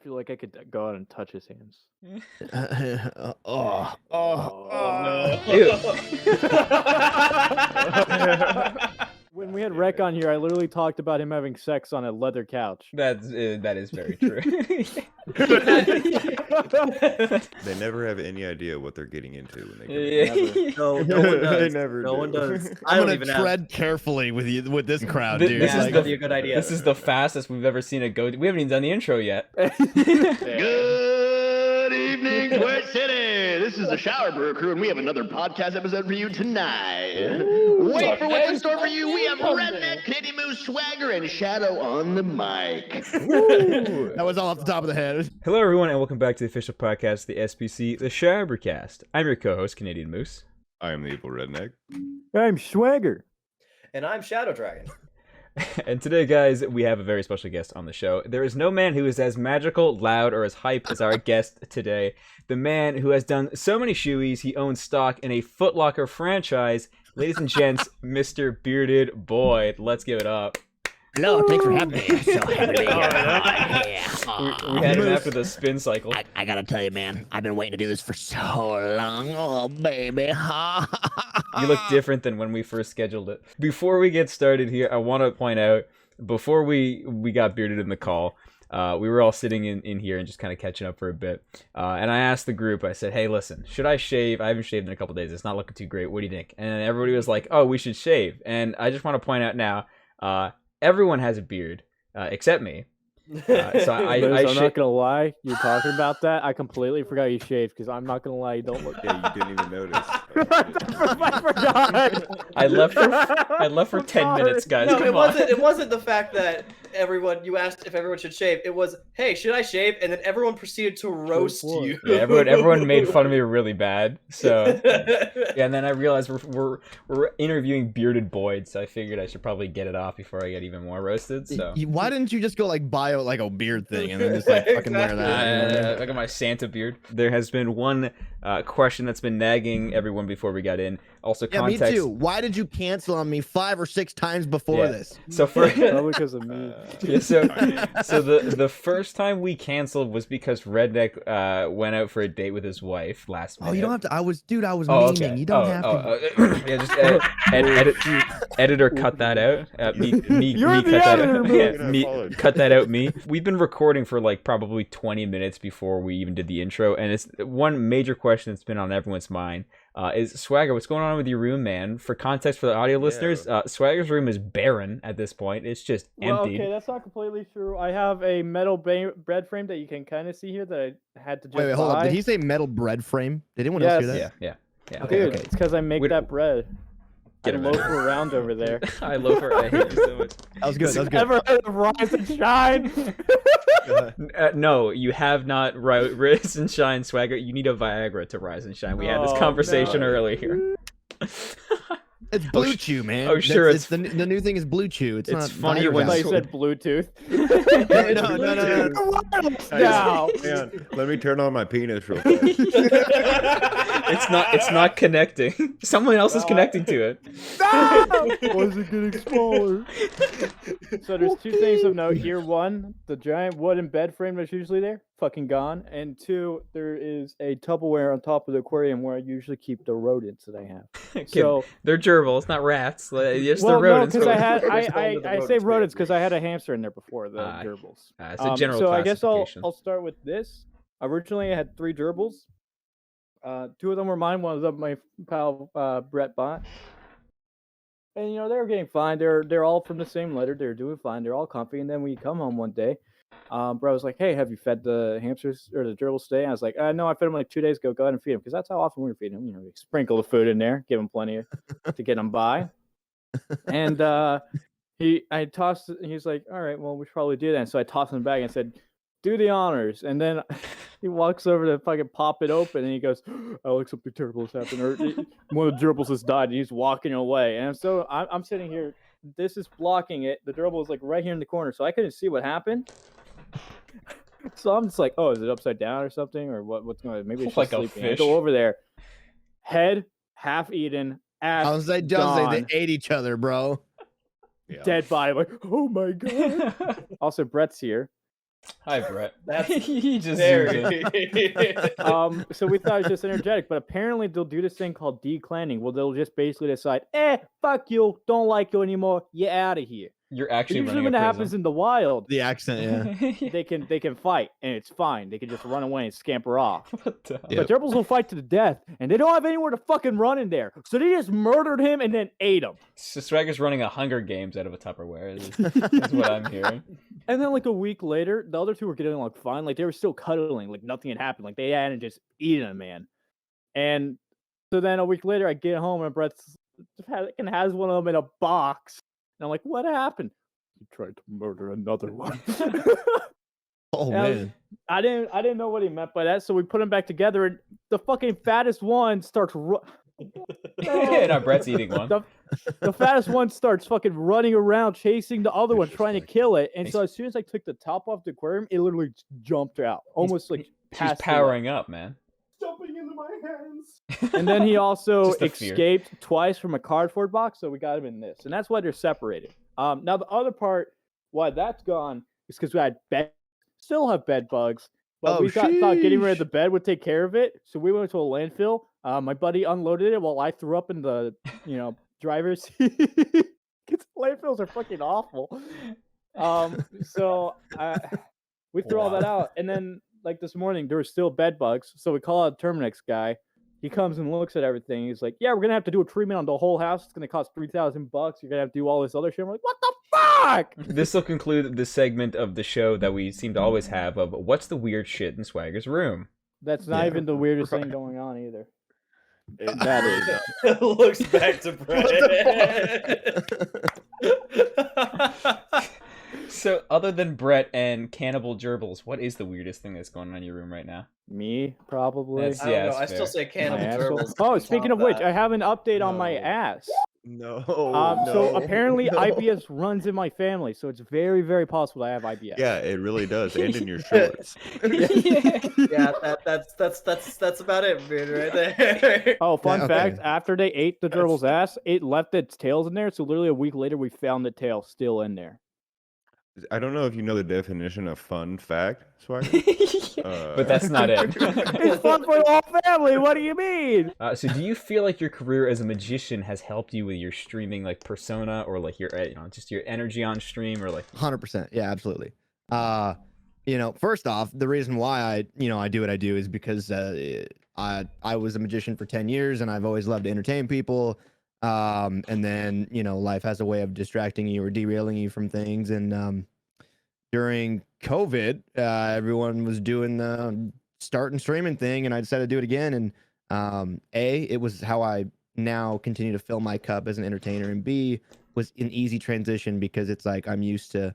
feel like I could go out and touch his hands. Oh no. When we had Rec on here, I literally talked about him having sex on a leather couch. That is very true. They never have any idea what they're getting into when they Yeah. come in. No one does. They never no do. one does. I I'm don't gonna even tread carefully with this crowd, This dude. is That'd be a good idea. This is the fastest we've ever seen it go. We haven't even done the intro yet. Good evening, Twitch City. This is the Shower Brew crew, and we have another podcast episode for you tonight. Wait for what's in store for you. We have Redneck, Canadian Moose, Swagger, and Shadow on the mic. That was all off the top of the head. Hello, everyone, and welcome back to the official podcast, the SPC, the Shabbercast. I'm your co-host, Canadian Moose. I am the evil redneck. I'm Swagger. And I'm Shadow Dragon. And today, guys, we have a very special guest on the show. There is no man who is as magical, loud, or as hype as our guest today. The man who has done so many shoeies, he owns stock in a Foot Locker franchise. Ladies and gents, Mr. BeardedBoyd. Let's give it up. Hello, thanks for having me. I'm so happy to be here. We had him after the spin cycle. I gotta tell you, man, I've been waiting to do this for so long. Oh, baby. You look different than when we first scheduled it. Before we get started here, I want to point out, before we got Bearded in the call, we were all sitting in here and just kind of catching up for a bit. And I asked the group, I said, hey, listen, should I shave? I haven't shaved in a couple days. It's not looking too great. What do you think? And everybody was like, oh, we should shave. And I just want to point out now, everyone has a beard, except me. So I'm not gonna lie, you're talking about that. I completely forgot you shaved because I'm not gonna lie, you don't look. Yeah, you didn't even notice. I forgot. I left for 10 minutes, guys. No, Come it on. wasn't the fact that you asked if everyone should shave. It was, hey, should I shave? And then everyone proceeded to roast you. Yeah, everyone made fun of me really bad. So yeah, and then I realized we're interviewing BeardedBoyd, so I figured I should probably get it off before I get even more roasted. So Why didn't you just go like bio like a beard thing and then just like fucking wear that? look at my Santa beard. There has been one question that's been nagging everyone before we got in. Also, Yeah, context. me too. Why did you cancel on me 5 or 6 times before this? So for Probably because of me. yeah, so the first time we canceled was because Redneck went out for a date with his wife last minute. Oh, you don't have to. I was meaning. Okay. You don't have to. Yeah, just editor, cut that out. Me You're the cut that editor, out. man. Yeah, me cut that out. Me. We've been recording for like probably 20 minutes before we even did the intro, and it's one major question that's been on everyone's mind. Is Swagger, what's going on with your room, man? For context for the audio listeners, Swagger's room is barren at this point. It's just Well, empty. okay, that's not completely true. I have a metal bread frame that you can kind of see here that I had to just Wait, hold buy. up. Did he say metal bread frame? Did anyone else hear that? Yeah. Okay, Dude, okay. it's because I make Wait, that bread. Get I him loaf in. around over there. I love her. I hate you so much. That was good. That was good. Ever heard of Rise and Shine? No, you have not rise and shine, Swagger. You need a Viagra to rise and shine. We had this Oh, conversation no. earlier. It's Blue Chew, man. oh, sure, It's the new thing is Blue Chew. It's not funnier Viagra. when I said Bluetooth. No. Now. Hang on, let me turn on my penis real quick. It's not connecting. Someone else is connecting to it. Was it getting smaller? So there's 2 things of note here. 1, the giant wooden bed frame that's usually there, fucking gone. And 2, there is a Tupperware on top of the aquarium where I usually keep the rodents that I have. So They're gerbils, not rats. Yes, well, they're no, rodents. because Respond to the I say rodents, rodents because I had a hamster in there before the Ah, gerbils. it's a general so I guess classification. I'll start with this. Originally, I had 3 gerbils. 2 of them were mine. One of them my pal Brett bought. And they were getting fine. They're all from the same litter. They're doing fine. They're all comfy. And then we come home one day. Bro was like, "Hey, have you fed the hamsters or the gerbils today?" And I was like, "No, I fed them like 2 days ago. Go ahead and feed them," because that's how often we were feeding them. We sprinkle the food in there, give them plenty to get them by. And I tossed it, and he's like, "All right, well, we should probably do that." And so I tossed him back and said, "Do the honors." And then he walks over to fucking pop it open, and he goes, "Alex, something terrible has happened. Or one of the gerbils has died." And he's walking away, and so I'm sitting here. This is blocking it. The gerbil is like right here in the corner, so I couldn't see what happened. So I'm just like, "Oh, is it upside down or something, or what's going on? Maybe it's Like just a sleeping." I fish. go over there, head half eaten, ass I was like, gone. they ate each other, bro. Yeah. Dead body. I'm like, oh my god. Also, Brett's here. Hi, Brett. That's he just zoomed in. very. So we thought it was just energetic, but apparently they'll do this thing called declanning. Well, they'll just basically decide, fuck you, don't like you anymore, you're out of here. You're actually Usually running when a that prison. happens in the wild, The accent, yeah. they can fight and it's fine. They can just run away and scamper off. What the hell? Yeah. But gerbils will fight to the death, and they don't have anywhere to fucking run in there. So they just murdered him and then ate him. So Swagger's running a Hunger Games out of a Tupperware. Is what I'm hearing. And then like a week later, the other two were getting along fine. Like they were still cuddling, like nothing had happened. Like they hadn't just eaten a man. And so then a week later, I get home and Brett's has one of them in a box. And I'm like, what happened? He tried to murder another one. Oh, And man. I didn't know what he meant by that, so we put them back together, and the fucking fattest one starts. No, Brett's eating one. The fattest one starts fucking running around, chasing the other one, trying to kill it. And so as soon as I took the top off the aquarium, it literally jumped out, almost like He's passed powering up, man. jumping into my hands. And then he also Just the fear. escaped twice from a cardboard box, so we got him in this, and that's why they're separated. Now the other part why that's gone is because we had still have bed bugs, but Oh, we thought getting rid of sheesh. the bed would take care of it, so we went to a landfill. My buddy unloaded it while I threw up in the driver's seat. 'Cause landfills are fucking awful. So we threw all that out, and then like this morning there were still bed bugs, so we call out the Terminex guy. He comes and looks at everything. He's like, "Yeah, we're gonna have to do a treatment on the whole house. It's gonna cost $3,000. You're gonna have to do all this other shit." I'm like, "What the fuck?" This will conclude the segment of the show that we seem to always have of what's the weird shit in Swagger's room. That's not Yeah, even the weirdest thing going on either. That is. Looks back to Brett. So, other than Brett and Cannibal Gerbils, what is the weirdest thing that's going on in your room right now? Me, probably. That's- I don't Yeah, know. it's I still fair. say My cannibal asshole. gerbils. Oh, speaking of Top which, that. I have an update on my No. ass. No. So apparently no. IBS runs in my family, so it's very, very possible I have IBS. Yeah, it really does, and in your shorts. Yeah, that's about it, dude, right there. Oh, fun Yeah, okay. fact: after they ate the gerbil's ass, it left its tails in there. So literally a week later, we found the tail still in there. I don't know if you know the definition of fun fact, Swagger. But that's not it. It's fun for the whole family. What do you mean? So, do you feel like your career as a magician has helped you with your streaming, like persona, or like your, just your energy on stream, or like? 100%. Yeah, absolutely. First off, the reason why I do what I do is because I was a magician for 10 years and I've always loved to entertain people. And then, life has a way of distracting you or derailing you from things. And during COVID, everyone was doing the start and streaming thing, and I decided to do it again. And it was how I now continue to fill my cup as an entertainer, and B, was an easy transition because it's like I'm used to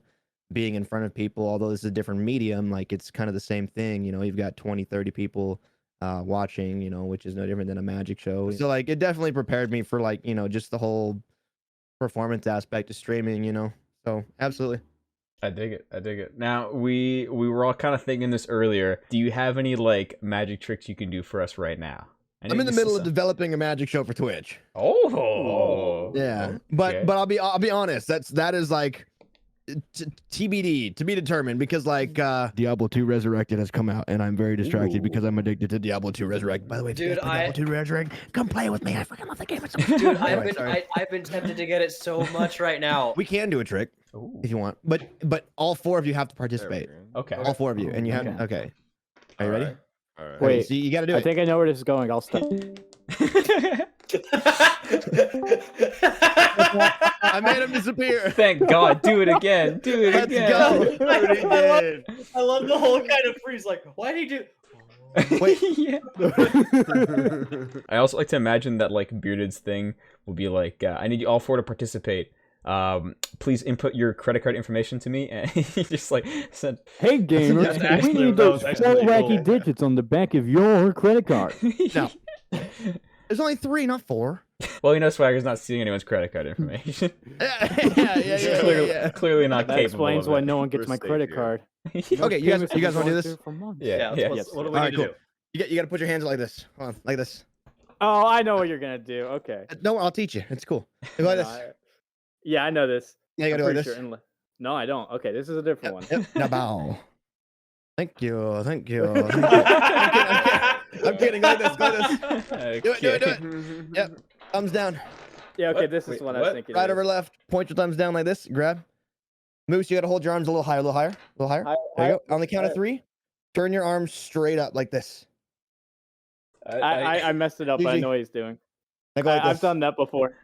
being in front of people, although this is a different medium. Like it's kind of the same thing, you've got 20, 30 people watching, which is no different than a magic show. So like it definitely prepared me for like, just the whole performance aspect of streaming, so absolutely. I dig it. Now we were all kind of thinking this earlier. Do you have any like magic tricks you can do for us right now? I'm in the middle of developing a magic show for Twitch. Oh, Yeah, okay. but I'll be honest. That is like TBD, to be determined, because like Diablo 2 Resurrected has come out, and I'm very distracted because I'm addicted to Diablo 2 Resurrected. By the way, if you Dude, guys play Diablo 2 Resurrected, come play with me. I fucking love the game. It's so Dude, Anyway, sorry. I've been tempted to get it so much right now. We can do a trick Ooh. if you want, but all 4 of you have to participate. Okay. All 4 of you, and you have okay. Are you ready? All right. Wait, so you got to do I it. think I know where this is going. I'll stop. I made him disappear. Thank God. Do it again. Do it Let's again. go. Do it again. I love the whole kind of freeze. Like, why did he do? Wait. Yeah. I also like to imagine that like Bearded's thing will be like, I need you all 4 to participate. Please input your credit card information to me, and he just like said, Hey gamers, That's we actually- need that those was 4 actually wacky cool. digits on the back of your credit card. No. There's only 3, not 4. Well, Swagger's not seeing anyone's credit card information. Yeah. Clearly not That capable explains of why it. no one gets We're my safe credit here. card. Okay, you guys want to do this? Yeah. What do we All need right, to cool. You got to put your hands like this. Hold on, like this. Oh, I know what you're gonna do. Okay. No, I'll teach you. It's cool. Go like this. Yeah, I know this. Yeah, you I'm got to do pretty like this. sure No, I don't. Okay, this is a different one. Yep. Now bow. Thank you. Thank you. I'm kidding. Like this. Do it. Yep. Thumbs down. Yeah, okay, What? this is Wait, what I was what? thinking. Right it over is. left. Point your thumbs down like this. Grab. Moose, you gotta hold your arms a little higher, a little higher, a little higher. There you go. On the count of 3, turn your arms straight up like this. I messed it up, but I GG. know what he's doing. Now go like I've this. done that before.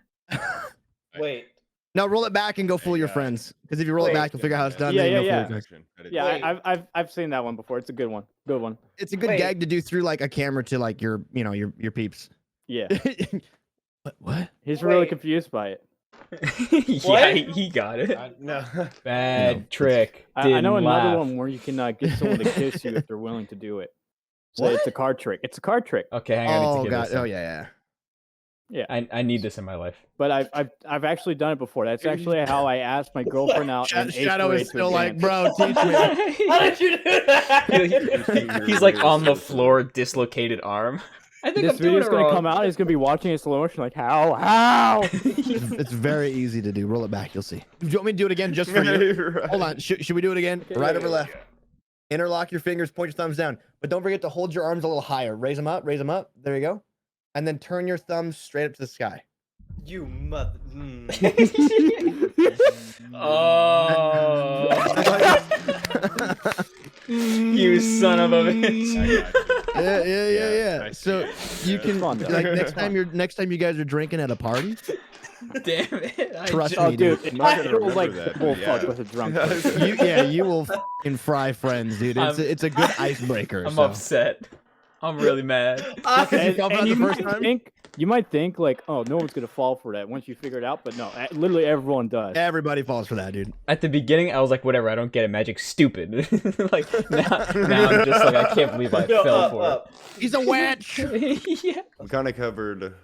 Wait. Now roll it back and go fool your friends. Because if you roll it Wait. back, you'll figure out how it's done. Yeah, then you yeah, go fool yeah. your Yeah, Wait. I've seen that one before. It's a good one. Good one. It's a good Wait. gag to do through like a camera to like your your peeps. Yeah. What? He's really Wait. confused by it. Yeah, What? he got it. No. Bad No. trick. I know Didn't another laugh. one where you can get someone to kiss you if they're willing to do it. So What? it's a card trick. It's a card trick. Okay, hang on. I need Oh to get god. this. Oh yeah. I need this in my life. But I've actually done it before. That's actually how I asked my girlfriend out in 8th Shadow grade is to still like, advance. bro, teach me. How did you do that? He's like on the floor, dislocated arm. I think This I'm doing video's it gonna wrong. come out. He's gonna be watching in slow motion, like how? It's very easy to do. Roll it back. You'll see. Do you want me to do it again just for you? Hold on. Should we do it again? Right over left. Interlock your fingers. Point your thumbs down. But don't forget to hold your arms a little higher. Raise them up. Raise them up. There you go. And then turn your thumbs straight up to the sky. You mother. Oh. You son of a bitch. Yeah. I So see. you can Come on, though. like next time you guys are drinking at a party, Damn it. I Trust just- me, Oh, dude, dude. it not gonna feels like remember that, bull but fuck yeah. with a drunk person. you will fucking fry friends, dude. It's a good icebreaker. I'm so. upset. I'm really mad. Because you fell for that the first time? You might think like, oh, no one's gonna fall for that once you figure it out, but no, literally everyone does. Everybody falls for that, dude. At the beginning, I was like, whatever, I don't get it. Magic's stupid. Like, now I'm just like, I can't believe I No, fell for up. He's a witch. it. Yeah. We kind of covered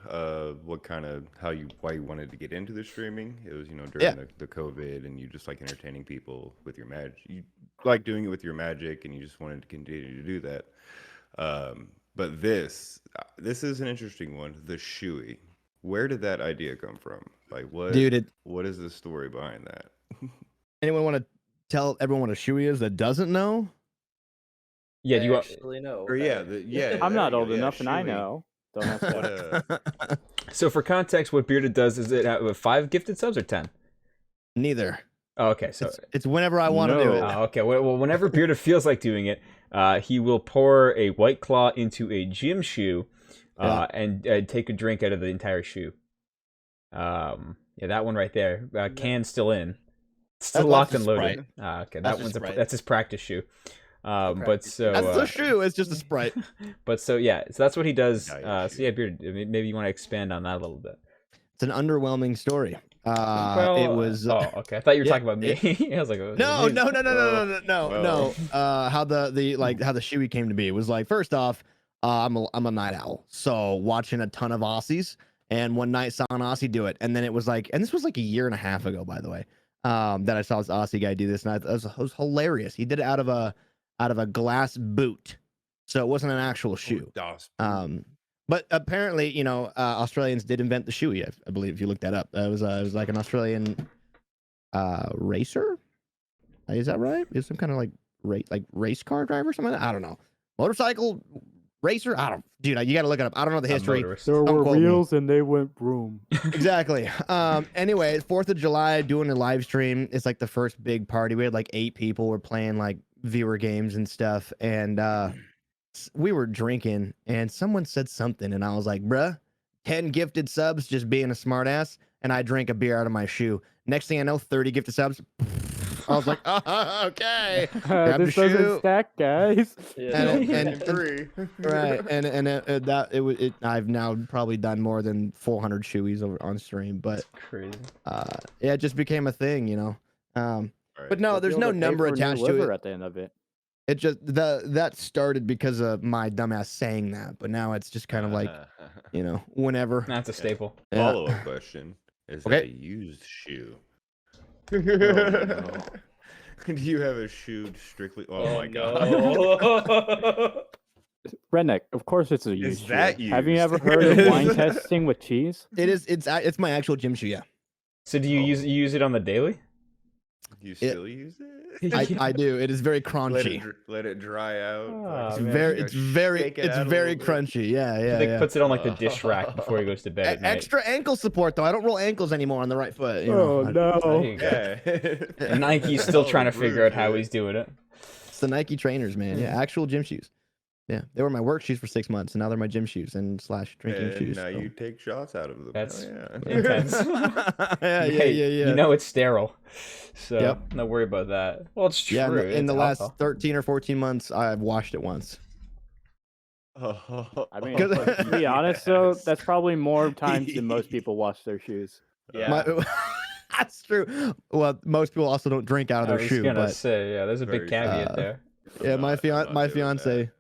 why you wanted to get into the streaming. It was during Yeah. the COVID, and you just like entertaining people with your magic. You like doing it with your magic, and you just wanted to continue to do that. But this is an interesting one. The shoey. Where did that idea come from? Like what? Dude, what is the story behind that? anyone want to tell everyone what a shoey is that doesn't know? Yeah, do you want... Actually, no. Or yeah, I'm not there you old go, yeah, enough, and I shoey. know. Don't ask What that. So for context, what Bearded does is it have 5 gifted subs or 10? Neither. Oh, okay, so... It's whenever I want to do No. it. Oh, okay, well, whenever Bearded feels like doing it, he will pour a White Claw into a gym shoe and take a drink out of the entire shoe. Yeah, that one right there. Can's still in. Still That's locked just and loaded. Sprite. Okay, That's that just one's Sprite. that's his practice shoe. But so That's the shoe. It's just a Sprite. but so yeah, so that's what he does. Yeah, So yeah, Bearded, maybe you want to expand on that a little bit. It's an underwhelming story. It was. Oh, okay. I thought you were yeah, talking about me. I was like, oh, No. Well. How the shoey came to be was like, first off, I'm a night owl, so watching a ton of Aussies, and one night saw an Aussie do it, and then it was like, and this was like a year and a half ago, by the way, that I saw this Aussie guy do this, and it was hilarious. He did it out of a glass boot, so it wasn't an actual shoe. But apparently, Australians did invent the shoey. I believe if you look that up, it was like an Australian racer. Is that right? Is some kind of like race car driver or something? I don't know. Motorcycle racer? I don't. Dude, you got to look it up. I don't know the history. There Don't were quote me. wheels and they went broom. Exactly. Anyway, 4th of July, doing a live stream. It's like the first big party. We had like 8 people. We're playing like viewer games and stuff, and we were drinking, and someone said something, and I was like, bruh, 10 gifted subs just being a smartass, and I drank a beer out of my shoe. Next thing I know, 30 gifted subs. I was like, oh, okay. Grab This the doesn't shoe. stack, guys. And three. right, and I've now probably done more than 400 shoeys over on stream, but crazy. yeah, it just became a thing, But no, there's You'll no have to pay number for a new attached to liver it. at the end of it. It just that started because of my dumbass saying that, but now it's just kind of like, whenever. That's a staple. Yeah. Follow-up question: is Okay. that a used shoe? Oh, no. Do you have a shoe strictly? Oh, my god! No. Redneck, of course it's a Is used shoe. that Have you used? ever heard of wine testing with cheese? It's my actual gym shoe, yeah. So do you use it on the daily? You still use it? I do. It is very Let crunchy. let it dry out. Oh, It's man. very, You it's gotta very, shake it it's out a very little bit. crunchy. Yeah, He yeah, like yeah. puts it on like the dish rack before he goes to bed at night. Extra ankle support though. I don't roll ankles anymore on the right foot. You Oh know, There no! you go. Yeah. And Nike's still Oh, trying to the figure Brew out how shit. he's doing it. it's the Nike trainers, man. Yeah, actual gym shoes. Yeah, they were my work shoes for 6 months, and now they're my gym shoes and / drinking And shoes. now so. you take shots out of them. That's Hell intense. yeah. You know it's sterile, so Yep. no worry about that. Well, it's true. Yeah, in the it's last alcohol. 13 or 14 months, I've washed it once. Oh, I mean, Because- to be honest though, yes. that's probably more times than most people wash their shoes. Yeah. That's true. Well, most people also don't drink out of I their was shoe, gonna but say, yeah, there's a big Very caveat true. there. yeah, I'm my not doing fiance,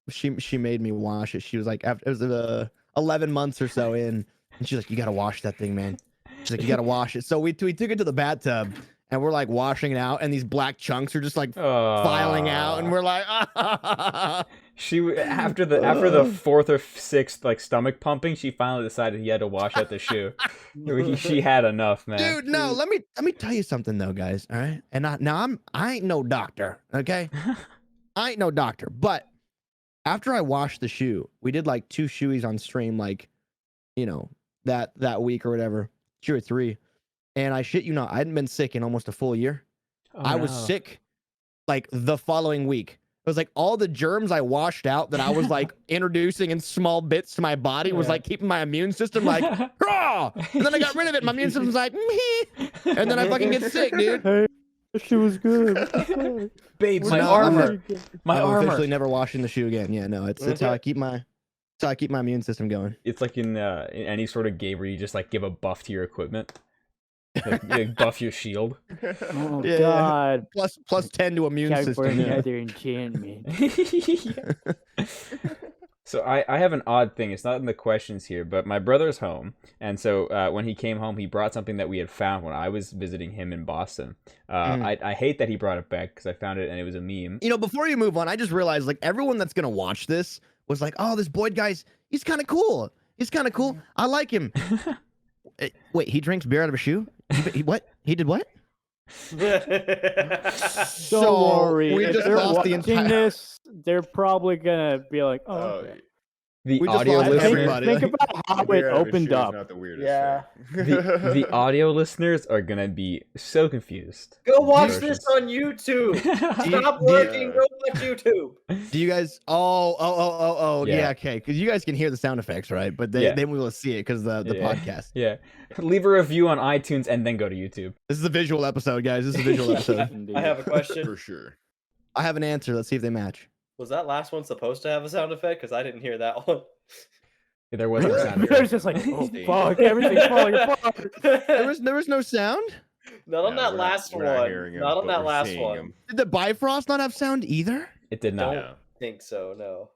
she made me wash it. She was like, after it was 11 months or so in, and she's like, "You gotta wash that thing, man." She's like, "You gotta wash it." So we took it to the bathtub, and we're like washing it out, and these black chunks are just like filing out, and we're like, After the fourth or sixth like stomach pumping, she finally decided he had to wash out the shoe. She had enough, man. Dude, no. Let me tell you something though, guys. All right, and I ain't no doctor, okay? I ain't no doctor, but after I washed the shoe, we did like 2 shoeies on stream, like, you know, that week or whatever, 2 or 3, and I shit you not, I hadn't been sick in almost a full year. Oh, I was no. sick like the following week. It was like all the germs I washed out that I was like introducing in small bits to my body was Yeah. like keeping my immune system like, raw. And then I got rid of it. My immune system's like, meh. And then I fucking get sick, dude. Hey, she was good. Babe, my No, armor, my I'm armor. officially never washing the shoe again. Yeah, no, it's how I keep my immune system going. It's like in any sort of game where you just like give a buff to your equipment, like buff your shield. Oh Yeah. God! Plus 10 to immune Can't system. burn Yeah. another enchantment. So I have an odd thing. It's not in the questions here, but my brother's home, and so when he came home, he brought something that we had found when I was visiting him in Boston. I hate that he brought it back because I found it and it was a meme. You know, before you move on, I just realized like everyone that's gonna watch this was like, "Oh, this Boyd guy's he's kind of cool. He's kind of cool. I like him." Wait, he drinks beer out of a shoe? What? He did what? Don't worry. We If just they're lost the watching entire. this, they're probably gonna be like, "Oh, okay." The We just audio lost listeners, everybody. Think about how it opened up. Not the weirdest Yeah. the audio listeners are gonna be so confused. Go watch Versions. this on YouTube. Do you- Stop do you- working. Go watch YouTube. Do you guys? Oh, Yeah. yeah, okay. Because you guys can hear the sound effects, right? But they won't be able to see it because the Yeah. podcast. Yeah, leave a review on iTunes and then go to YouTube. This is a visual episode, guys. This is a visual episode. Indeed. I have a question. For sure. I have an answer. Let's see if they match. Was that last one supposed to have a sound effect? Because I didn't hear that one. There wasn't a sound It was effect. just like, "Oh fuck, everything's falling apart." There was no sound. Not on No, that we're last we're not one. hearing 'em, Not on but that we're last seeing one. 'em. Did the Bifrost not have sound either? It did not. No. Think so, no.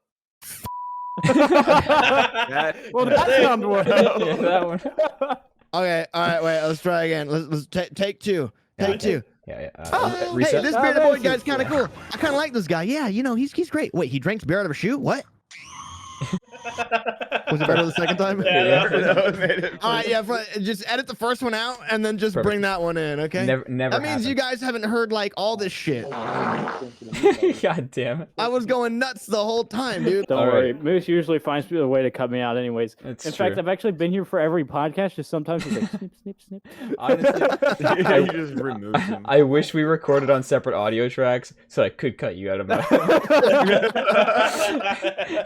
Well, that sounded well. Yeah, that one. Okay, all right, wait. Let's try again. Let's take 2. Take 2. Yeah. Oh, hey, Reset. this Oh, Bearded that's Boyd guy's kind of cool. I kind of like this guy. Yeah, you know, he's great. Wait, he drinks beer out of a shoe? What? Was it better the second time? Yeah, All right, yeah. Just edit the first one out and then just Perfect. bring that one in, okay? Never that means you happened. guys haven't heard like all this shit. God damn it. I was going nuts the whole time, dude. Don't All worry, right. Moose usually finds a way to cut me out, anyways. That's In fact, true. I've actually been here for every podcast. Just sometimes he's like, snip, snip, snip. Honestly, You just removed him. I wish we recorded on separate audio tracks so I could cut you out of my.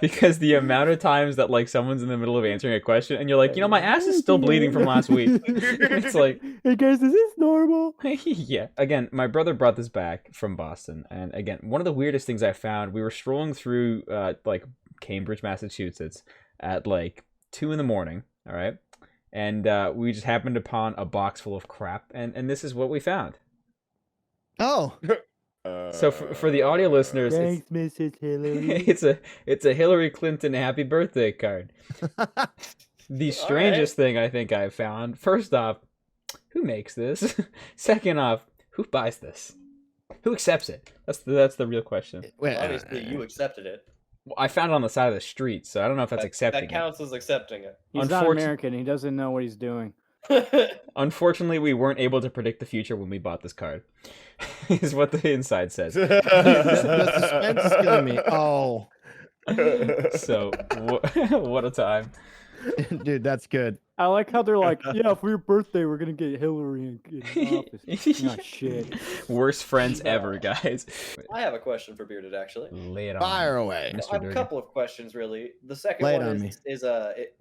Because the amount of times that like someone's in the middle of answering a question and you're like, you know, my ass is still bleeding from last week. It's like, Hey guys, is this normal? yeah. Again, my brother brought this back from Boston, and again, one of the weirdest things I found. We were strolling through like Cambridge, Massachusetts, at like 2 a.m. All right, and we just happened upon a box full of crap, and this is what we found. Oh, So for the audio listeners, Thanks, Mrs. Hillary. it's a Hillary Clinton happy birthday card. The strangest thing I think I found. First off, who makes this? Second off, who buys this? Who accepts it? That's the real question. wait. Obviously, you accepted it. Well, I found it on the side of the street, so I don't know if that's accepting That counts as accepting it. He's not Unfortunate- American. He doesn't know what he's doing. Unfortunately, we weren't able to predict the future when we bought this card. Is what the inside says. The suspense is killing me. Oh, So what a time. dude, that's good. I like how they're like, yeah, for your birthday, we're gonna get Hillary in office. Not shit. Worst friends ever, guys. I have a question for Bearded, actually. Lay it on. Fire away. Mr. I have a Durgan. couple of questions, really. The second Lay it one on is, me. is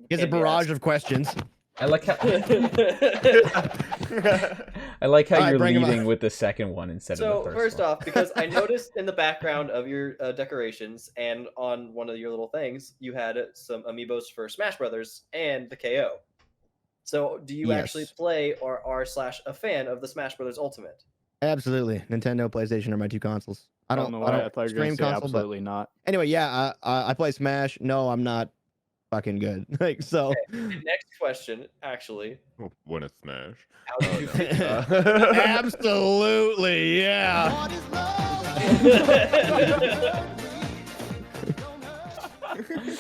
Here's a barrage of questions. I like how asked. I like how All right, you're bring 'em leading up. with the second one instead So of the first one. off, because I noticed in the background of your decorations and on one of your little things, you had some amiibos for Smash Brothers and the KO. So do you actually Yes. play or are / a fan of the Smash Brothers Ultimate? Absolutely. Nintendo, PlayStation are my two consoles. I don't know I why don't I thought you were stream gonna say console, but absolutely not. anyway, yeah, I play Smash. No, I'm not fucking good. Like so. Next question, actually, Want to smash? how did you feel? Absolutely, yeah.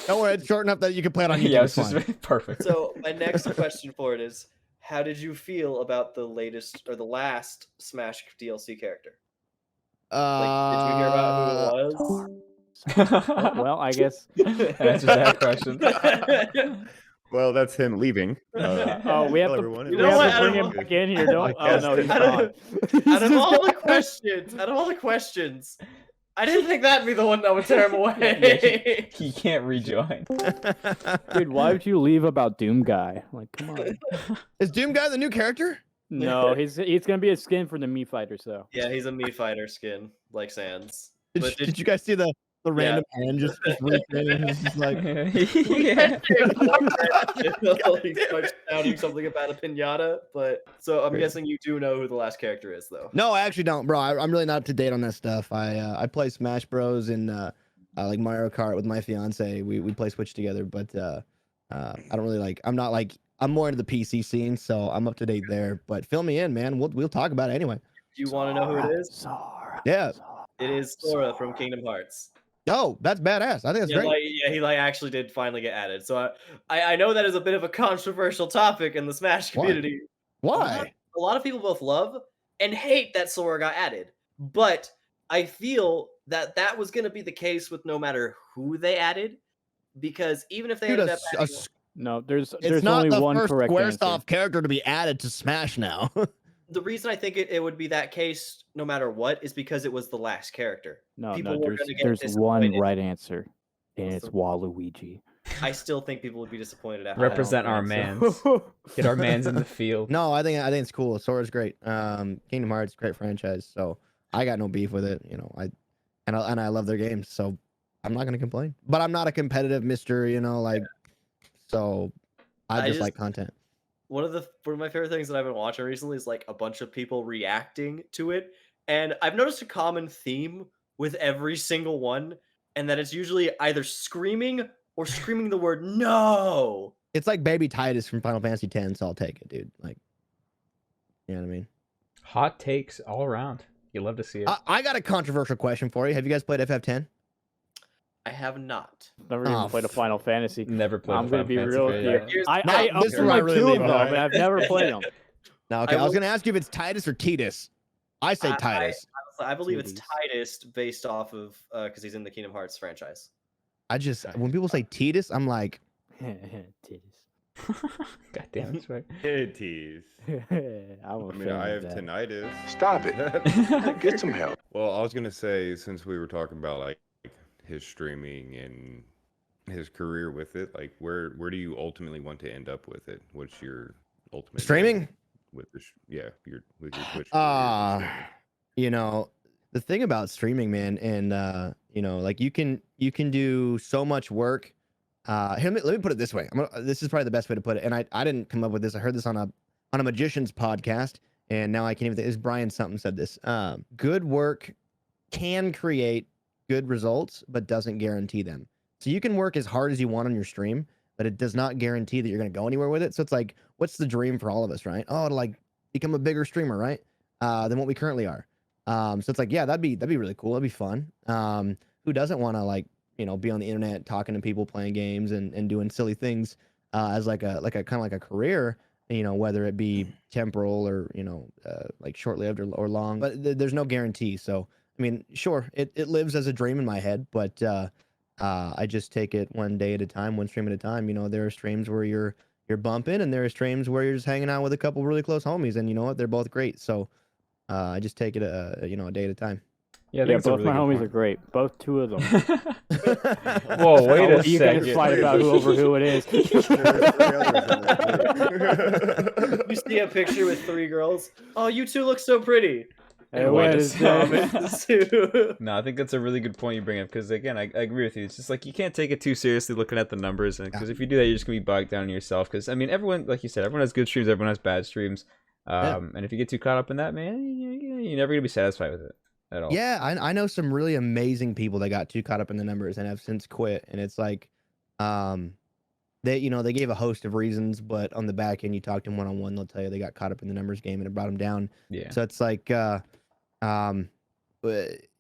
Don't worry, it's short enough that you can play it on YouTube. Yeah, It's it's fine. just perfect. So my next question for it is, how did you feel about the latest or the last Smash DLC character? Like, did you hear about who it was? Well, I guess. That answers that question. Well, that's him leaving. Oh, we have tell to. everyone We it know have what? to I bring don't him know. back in here. Don't. Oh no, he's I gone. don't- Out of all the questions, I didn't think that'd be the one that would tear him away. He can't rejoin. Dude, why would you leave about Doom Guy? Like, come on. Is Doom Guy the new character? No, he's gonna be a skin for the Mii Fighter. So Yeah, he's a Mii Fighter skin, like Sans. Did, But did you guys see the random hand just reach in and it's just like Yeah. he starts shouting something about a pinata. But so I'm guessing you do know who the last character is, though. No, I actually don't, bro. I'm really not up to date on that stuff. I play Smash Bros and like Mario Kart with my fiance. We play Switch together, but I don't really like. I'm not like. I'm more into the PC scene, so I'm up to date there. But fill me in, man. We'll talk about it anyway. Do you want to know who it is? Sora. Yeah. It is Sora from Kingdom Hearts. Oh, that's badass. I think that's Yeah, great. he actually did finally get added. So I know that is a bit of a controversial topic in the Smash Why? community. Why? A lot of people both love and hate that Sora got added, but I feel that that was going to be the case with no matter who they added, because even if they Dude, ended up adding, No, there's it's not only the one first correct answer. Squaresoft character to be added to Smash now. the reason I think it would be that case no matter what is because it was the last character. No, people no, were gonna get there's one disappointed. right answer, and What's it's the- Waluigi. I still think people would be disappointed after I Represent don't our think so. mans. Get our mans in the field. No, I think it's cool. Sora's great. Kingdom Hearts, great franchise. So I got no beef with it. You know, I love their games. So I'm not gonna complain. But I'm not a competitive Mister. You know, like so. I just like content. one of my favorite things that I've been watching recently is like a bunch of people reacting to it, and I've noticed a common theme with every single one, and that it's usually either screaming or screaming the word no. It's like Baby Titus from Final Fantasy X. So I'll take it, dude. Like, you know what I mean? Hot takes all around. You love to see it. I got a controversial question for you. Have you guys played FF10? I have not. Never even Oh, played a Final Fantasy. Never played. I'm a gonna Final be Fantasy real for with you. you. Here's- I No, this is own where I like really two leave of it, them, alright? and I've never played them. No, okay. I was will- gonna ask you if it's Titus or Titus. I say Titus. I believe it's Titties. Titus based off of because he's in the Kingdom Hearts franchise. I just when people say Titus, I'm like, Titties. God damn, that's right. Titties. I'm a I mean, fan I of have that. tinnitus. Stop it. Get some help. Well, I was gonna say, since we were talking about like his streaming and his career with it, like where do you ultimately want to end up with it? What's your ultimate goal streaming. with the your with your Twitch? career with streaming? You know, the thing about streaming, man, and you know, like you can do so much work. Here, let me put it this way. This is probably the best way to put it. And I didn't come up with this. I heard this on a magician's podcast, and now I can't even think. Is Brian something said this? Good work can create good results, but doesn't guarantee them. So you can work as hard as you want on your stream, but it does not guarantee that you're going to go anywhere with it. So it's like, what's the dream for all of us, right? Oh, to like become a bigger streamer, right? Than what we currently are. So it's like, yeah, that'd be really cool. That'd be fun. Who doesn't want to like, you know, be on the internet talking to people, playing games and doing silly things as like a kind of like a career. whether it be temporal or like short-lived or long, but there's no guarantee. So I mean, sure, it lives as a dream in my head, but I just take it one day at a time, one stream at a time. There are streams where you're bumping, and there are streams where you're just hanging out with a couple really close homies, and you know what, they're both great. So I just take it a day at a time. Yeah, I think Yeah, it's a both really my good homies point. are great. Both two of them. Whoa, wait a You guys second. fight about who it is. You see a picture with 3 girls. Oh, you two look so pretty. Hey, Wait what a is second. that? No, I think that's a really good point you bring up because again, I agree with you. It's just like you can't take it too seriously looking at the numbers, because if you do that, you're just gonna be bogged down in yourself. Because I mean, everyone, like you said, everyone has good streams, everyone has bad streams, and if you get too caught up in that, man, you're never gonna be satisfied with it at all. Yeah, I know some really amazing people that got too caught up in the numbers and have since quit. And it's like, they gave a host of reasons, but on the back end, you talk to them one-on-one, they'll tell you they got caught up in the numbers game and it brought them down. Yeah. So it's like,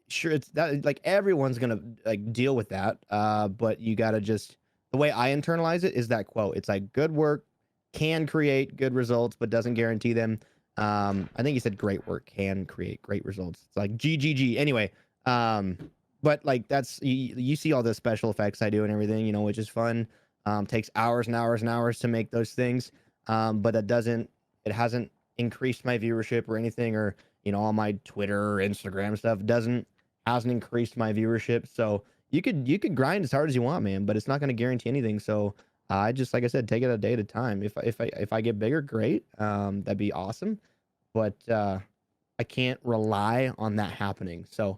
sure, it's that, like, everyone's gonna like deal with that. But you gotta just, the way I internalize it is that quote. It's like, good work can create good results, but doesn't guarantee them. I think you said great work can create great results. It's like GGG. Anyway, but like that's you see all the special effects I do and everything, which is fun. Takes hours and hours and hours to make those things. But it hasn't increased my viewership or anything, or all my Twitter or Instagram stuff hasn't increased my viewership. So you could grind as hard as you want, man, but it's not going to guarantee anything. So I just, like I said, take it a day at a time. If I get bigger, great. That'd be awesome. But I can't rely on that happening. So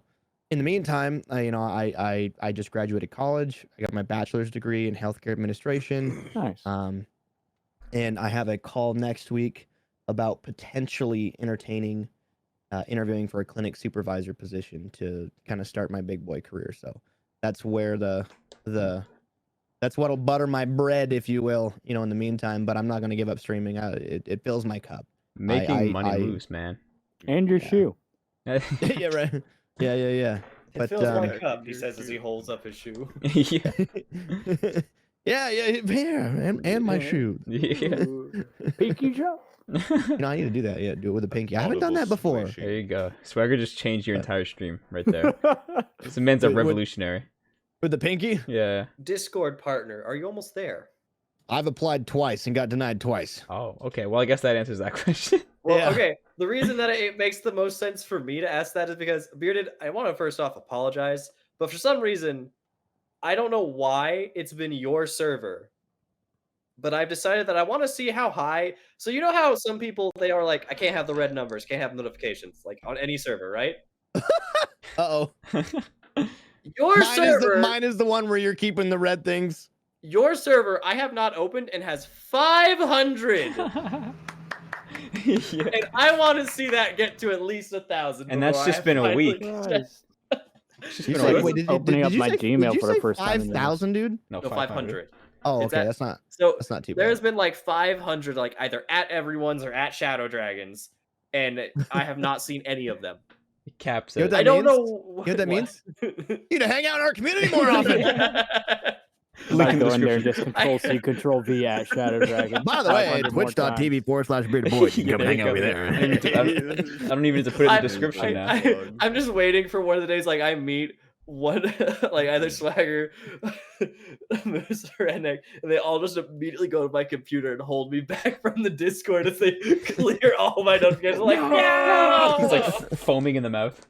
in the meantime, I just graduated college. I got my bachelor's degree in healthcare administration. Nice. And I have a call next week about potentially interviewing for a clinic supervisor position to kind of start my big boy career. So that's where that's what'll butter my bread, if you will, in the meantime. But I'm not going to give up streaming. It fills my cup. Making money moves, man. And your shoe. Yeah, right. Yeah. It But fills my cup, he says as he holds up his shoe. Yeah. yeah, and my shoe. Yeah. Pinky Joe. I need to do that. Yeah, do it with a pinky. I haven't done that before. There you go. Swagger just changed your entire stream right there. This man's a With- revolutionary. With the pinky? Yeah. Discord partner, are you almost there? I've applied twice and got denied twice. Oh, okay. Well, I guess that answers that question. Well, Yeah. okay. The reason that it makes the most sense for me to ask that is because, Bearded, I want to first off apologize, but for some reason, I don't know why it's been your server, but I've decided that I want to see how high. So you know how some people, they are like, I can't have the red numbers, can't have notifications, like on any server, right? Uh-oh. Your server, Mine is the one where you're keeping the red things. your server, I have not opened and has 500. Yeah. And I want to see that get to at least 1,000. And that's before I just have been a finally week. checked. It's just You been a said, week. wait, did Opening up you my say, Gmail did you for the say first time in minutes. 5,000, dude? No, No, 500. Oh, It's okay. at- That's not too bad. There's been like 500, like either at everyone's or at Shadow Dragons, and I have not seen any of them. It caps You know it. what I don't means? know. You know what that means? You need to hang out in our community more means? often. Link I in the go in there and description. just Control C, Control V at Shadow Dragon. By the way, 500 more times. twitch.tv/BeardedBoyd. You Yeah, can come there hang you out over go. there. I don't even need to put it in the description now. I'm just waiting for one of the days like I meet one like either Swagger, Moose, or Redneck, and they all just immediately go to my computer and hold me back from the Discord as they clear all my notifications. I'm like, no! He's like foaming in the mouth.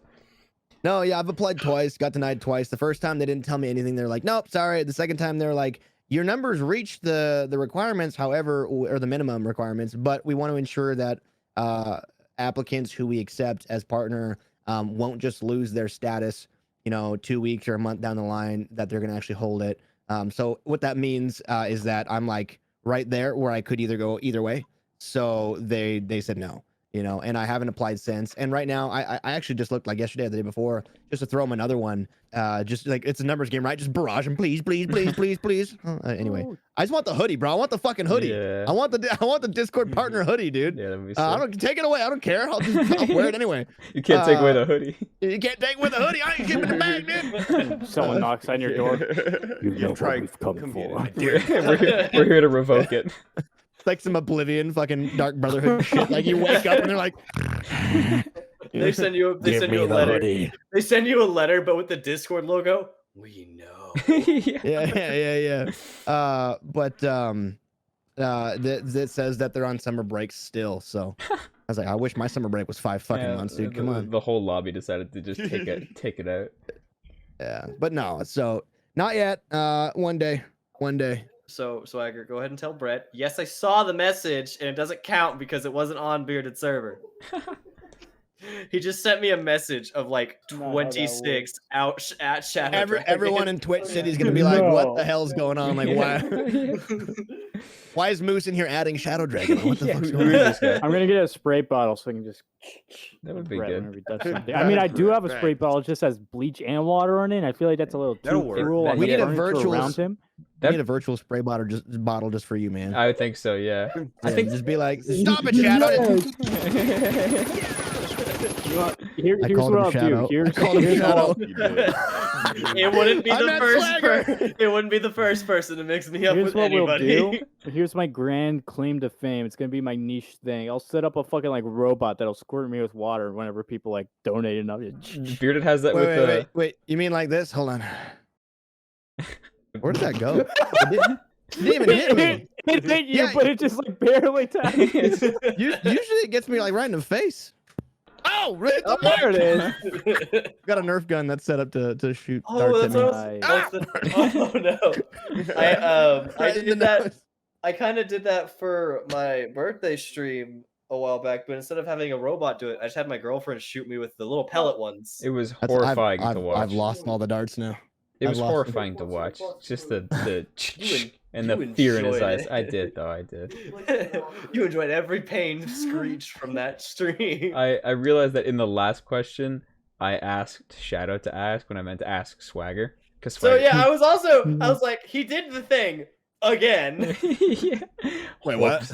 No, yeah, I've applied twice, got denied twice. The first time they didn't tell me anything. They're like, nope, sorry. The second time they're like, your numbers reach the requirements, however, or the minimum requirements, but we want to ensure that applicants who we accept as partner won't just lose their status, 2 weeks or a month down the line, that they're going to actually hold it. So what that means is that I'm like right there where I could either go either way. So they said no. And I haven't applied since. And right now, I actually just looked like yesterday or the day before just to throw them another one. Just like it's a numbers game, right? Just barrage them, please. Anyway, I just want the hoodie, bro. I want the fucking hoodie. Yeah. I want the Discord partner hoodie, dude. Yeah, that'd be I sick. don't take it away. I don't care. I'll wear it anyway. You can't take away the hoodie. You can't take with the hoodie. I ain't giving it back, dude. Someone knocks on your door. You know what Try we've come come for. get it. We're here to revoke it. It's like some Oblivion fucking Dark Brotherhood shit. Like you wake up and they're like, They send you a letter. They send you a letter, but with the Discord logo. We know. Yeah. But that says that they're on summer break still. So I was like, I wish my summer break was 5 fucking Yeah, months, dude. Come on. The whole lobby decided to just take it out. Yeah, but no. So not yet. One day. So Swagger, go ahead and tell Brett. Yes, I saw the message, and it doesn't count because it wasn't on Bearded server. He just sent me a message of like Not how that 26 out at Shadow Dragon. Everyone in Twitch City is gonna be like, "What the hell's going on? Like, why is Moose in here adding Shadow Dragon? What the fuck's going on?" I'm gonna get a spray bottle so I can just. That would be Brett good. whenever he does something. I mean, I do have a spray bottle. It just has bleach and water in it. And I feel like that's a little That'll too work. cruel. on We the need a furniture virtual around him. We need a virtual spray bottle just for you, man. I would think so. Yeah. I Yeah, think just be like, "Stop it, Shadow!" Here's called what him I'll do. Shadow. I called him Here's Shadow. It wouldn't be I'm the not first. Swagger. It wouldn't be the first person to mix me up Here's with what anybody. we'll do. Here's my grand claim to fame. It's gonna be my niche thing. I'll set up a fucking like robot that'll squirt me with water whenever people like donate enough. Bearded has that with the. Wait. You mean like this? Hold on. Where did that go? It didn't even hit me. It hit you, Yeah. but it just like barely tapped. Usually it gets me like right in the face. Oh, right at the There it is. Got a Nerf gun that's set up to shoot Oh, darts that's at me. what I was, oh no! I Right in the did that. nose. I kind of did that for my birthday stream a while back, but instead of having a robot do it, I just had my girlfriend shoot me with the little pellet ones. It was That's- horrifying I've, to watch. I've lost all the darts now. It I've was lost it. horrifying to watch. Just the and you the fear in his enjoyed eyes. it. I did though. I did. You enjoyed every pain screech from that stream. I realized that in the last question, I asked Shadow to ask when I meant to ask Swagger. Cause So Swagger... yeah, I was like, he did the thing again. yeah. Wait, what?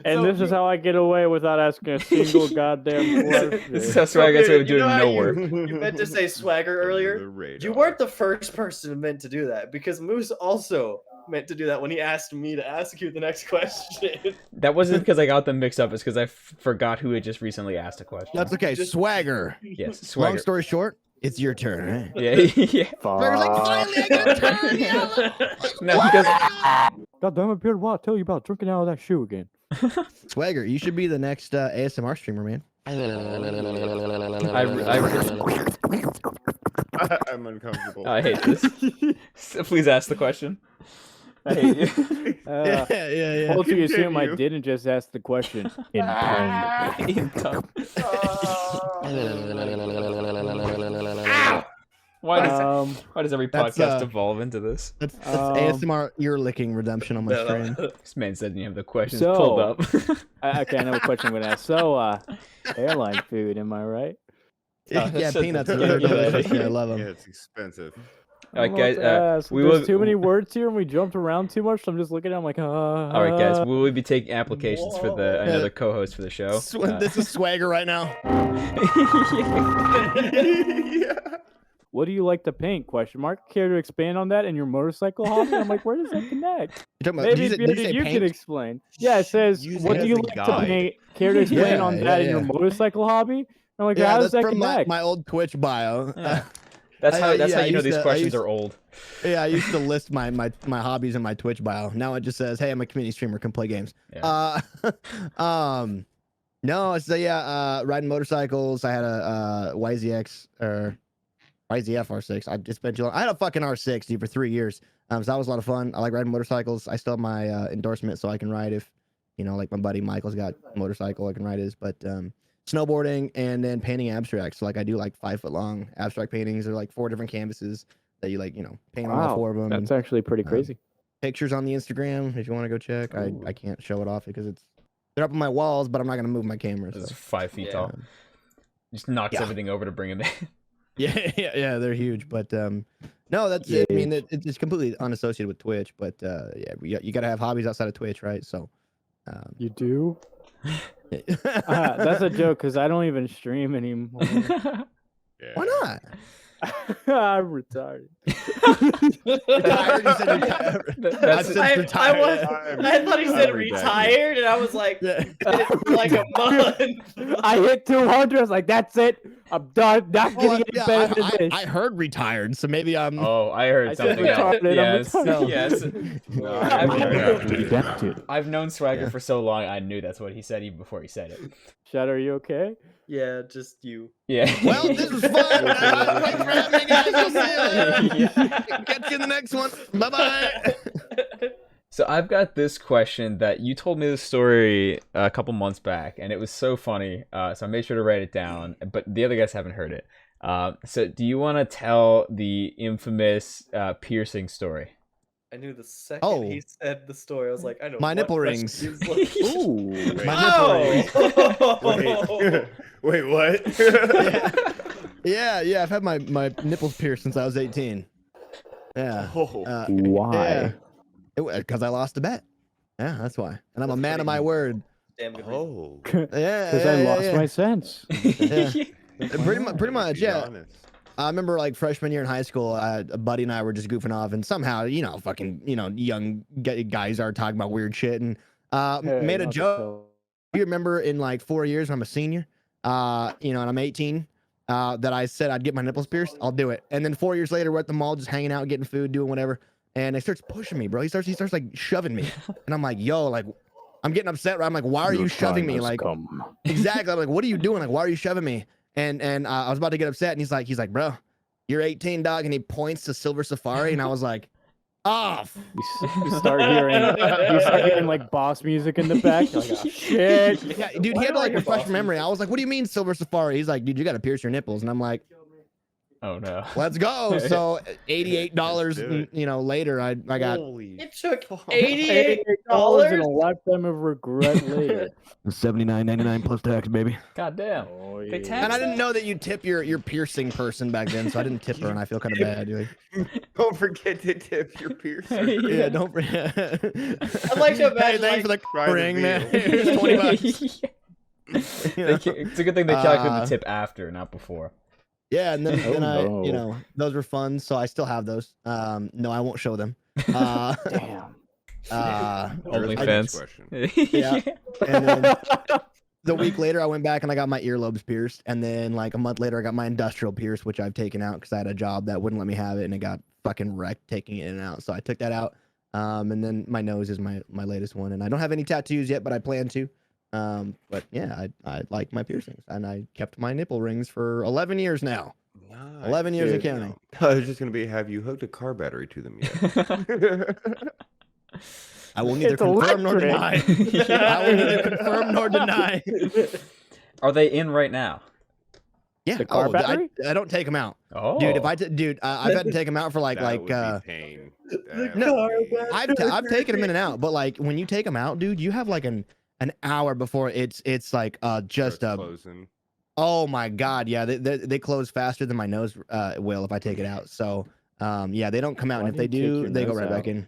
And So this is how I get away without asking a single goddamn question. So Swagger, that's what we do You know how no work. You meant to say Swagger Under earlier. the radar. You weren't the first person meant to do that because Moose also meant to do that when he asked me to ask you the next question. That wasn't because I got them mixed up. It's because I forgot who had just recently asked a question. That's okay. Swagger. Yes, Long Swagger. story short, it's your turn. Right? Yeah, yeah. Swagger's like, finally I got a turn. Yeah. No, because God damn it, Beard, what? I'll tell you about drinking out of that shoe again. Swagger, you should be the next ASMR streamer, man. I'm uncomfortable. I hate this. So please ask the question. I hate you. Yeah. Told you assume I Continue. didn't just ask the question in tongue. In tongue. Why does every That's, podcast evolve into this? That's Um, ASMR ear licking redemption on my stream. This man said you have the questions So- pulled up. Okay, I know what question I'm gonna ask. So, airline food, am I right? Yeah, shut the- peanuts. yeah, They're yeah, delicious. yeah. I love them. Yeah, it's expensive. All right, I'm guys. about to ask. We There's will. too many words here, and we jumped around too much. So I'm just looking at. I'm like, All right, guys. Will we be taking applications for the another co-host for the show? This is Swagger right now. Yeah. What do you like to paint? Question mark. Care to expand on that in your motorcycle hobby? I'm like, where does that connect? You're talking about, Maybe did you Bearded, say you paint? can explain. Yeah, it says, Use what it do as you a like to guide. paint? Care to explain Yeah, on yeah, that in yeah. your motorcycle hobby? I'm like, Yeah, how does that's that from connect? my old Twitch bio. Yeah. That's how. I That's how you know used these to- questions are old. Yeah, I used to list my hobbies in my Twitch bio. Now it just says, "Hey, I'm a community streamer, can play games." Yeah. No, so yeah, riding motorcycles. I had a YZX or YZF R6. I just been. I had a fucking R6 dude, for 3 years. So that was a lot of fun. I like riding motorcycles. I still have my endorsement, so I can ride if, like my buddy Michael's got a motorcycle, I can ride his. But snowboarding and then painting abstracts. So like I do like 5 foot long abstract paintings. They're like 4 different canvases that you paint on all Wow, 4 of them. that's actually pretty crazy. Pictures on the Instagram if you want to go check. I can't show it off because they're up on my walls, but I'm not gonna move my camera. This is So. 5 feet Yeah. tall. Just knocks Yeah. everything over to bring him in. Yeah, they're huge. But no, that's it. I mean, it's completely unassociated with Twitch. But yeah, you gotta have hobbies outside of Twitch, right? So. You do? That's a joke because I don't even stream anymore. Yeah. Why not? I'm retarded. Retired, you said retired. That's since I retired. thought he said I'm redacted. retired, and I was like, Yeah. it's like a month. I hit 200. I was like, that's it. I'm done. Not Well, getting yeah, any better than this. I heard retired, so maybe I'm. Oh, I heard I said something else. retarded, I'm Yes, retarded. yes. I've known Swagger for so long, I knew that's what he said even before he said it. Shadow, are you okay? Yeah, just you. Yeah. Well, this was fun. Thanks for having me, guys. I'll see you later. Catch you in the next one. Bye bye. So I've got this question that you told me this story a couple months back, and it was so funny. So I made sure to write it down, but the other guys haven't heard it. So do you want to tell the infamous piercing story? I knew the second he Oh. said the story, I was like, I know. My what nipple question rings. he's like- Ooh. My nipple rings. Oh! Wait, what? Yeah. I've had my nipples pierced since I was 18. Yeah. Oh. Why? Because I lost a bet. Yeah, that's why. And I'm a That's man of my pretty- word. Damn good reason. Oh. Yeah. Because I lost my sense. Yeah. Pretty much, Be yeah. honest. I remember like freshman year in high school, a buddy and I were just goofing off, and somehow, fucking, young guys are talking about weird shit, and made a joke. You remember in like 4 years when I'm a senior, and I'm 18, that I said I'd get my nipples pierced. I'll do it. And then 4 years later, we're at the mall just hanging out, getting food, doing whatever, and he starts pushing me, bro. He starts like shoving me, and I'm like, yo, like, I'm getting upset. Right? I'm like, why are you shoving me? Like, exactly. I'm like, what are you doing? Like, why are you shoving me? And I was about to get upset, and he's like, bro, you're 18, dog, and he points to Silver Safari, and I was like, off. You start hearing like boss music in the back. You're like, oh, shit. Yeah, dude, he had to like refresh my memory. I was like, what do you mean Silver Safari? He's like, dude, you got to pierce your nipples, and I'm like, Oh no. let's go. So $88, later, I got Holy. It took $88 and $88. a lifetime of regret later. $79.99 plus tax, baby. God damn. Oh, They yeah. tax And I didn't know that you tip your piercing person back then, so I didn't tip her, and I feel kind of bad. Dude. Don't forget to tip your piercer. Yeah, don't forget. I'd like to Hey, imagine, thanks for the Try the ring, man. deal. Here's $20. You know? It's a good thing they calculated the tip after, not before. Yeah, and then, Oh, then I, no. those were fun, so I still have those. No, I won't show them. Uh, Damn. OnlyFans. Question. Yeah. And then the week later, I went back and I got my earlobes pierced, and then like a month later, I got my industrial pierced, which I've taken out because I had a job that wouldn't let me have it, and it got fucking wrecked taking it in and out. So I took that out. And then my nose is my latest one, and I don't have any tattoos yet, but I plan to. But yeah, I like my piercings, and I kept my nipple rings for 11 years now. 11 years and Dude, counting. I was just gonna be, have you hooked a car battery to them yet? I will neither It's confirm nor electric. deny. I will neither confirm nor deny. Are they in right now? Yeah, The car I don't take them out, Oh. dude. If I've had to take them out for That would be pain. That no, would be- I've taken them in and out, but like when you take them out, dude, you have like an hour before it's like just starts a closing. oh my god, yeah, they close faster than my nose will if I take it out. So yeah, they don't come out, Why and if they do you take do, your they go nose right back out? in.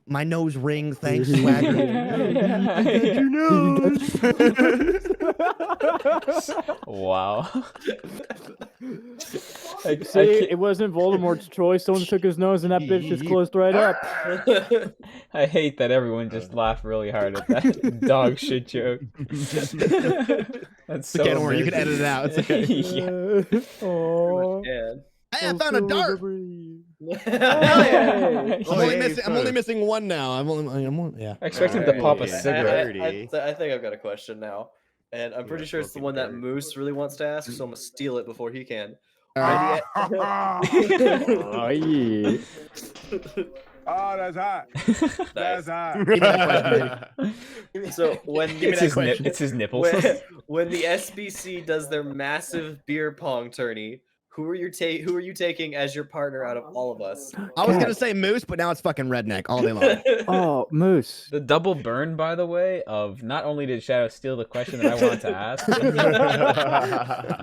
My nose ring, thanks, Swagger. Wow. See, it wasn't Voldemort's choice. Someone took his nose, and that bitch just closed right up. I hate that everyone just laughed really hard at that dog shit joke. That's so Okay, don't worry, you can edit it out. It's okay. Yeah. Oh, Yeah. Hey, I found a dart. Hell yeah. I'm only missing one now. Yeah. I expect him to pop a Alright. cigarette. I think I've got a question now, and I'm pretty sure it's the one that Moose really wants to ask, so I'm gonna steal it before he can. All right. oh yeah. Oh, that's hot. That's hot. Give me that question, baby. So when Give me that question. It's his nipples. when the SBC does their massive beer pong tourney, who are you taking as your partner out of all of us? I was gonna say Moose, but now it's fucking redneck all day long. Oh, Moose. The double burn, by the way, of not only did Shadow steal the question that I wanted to ask,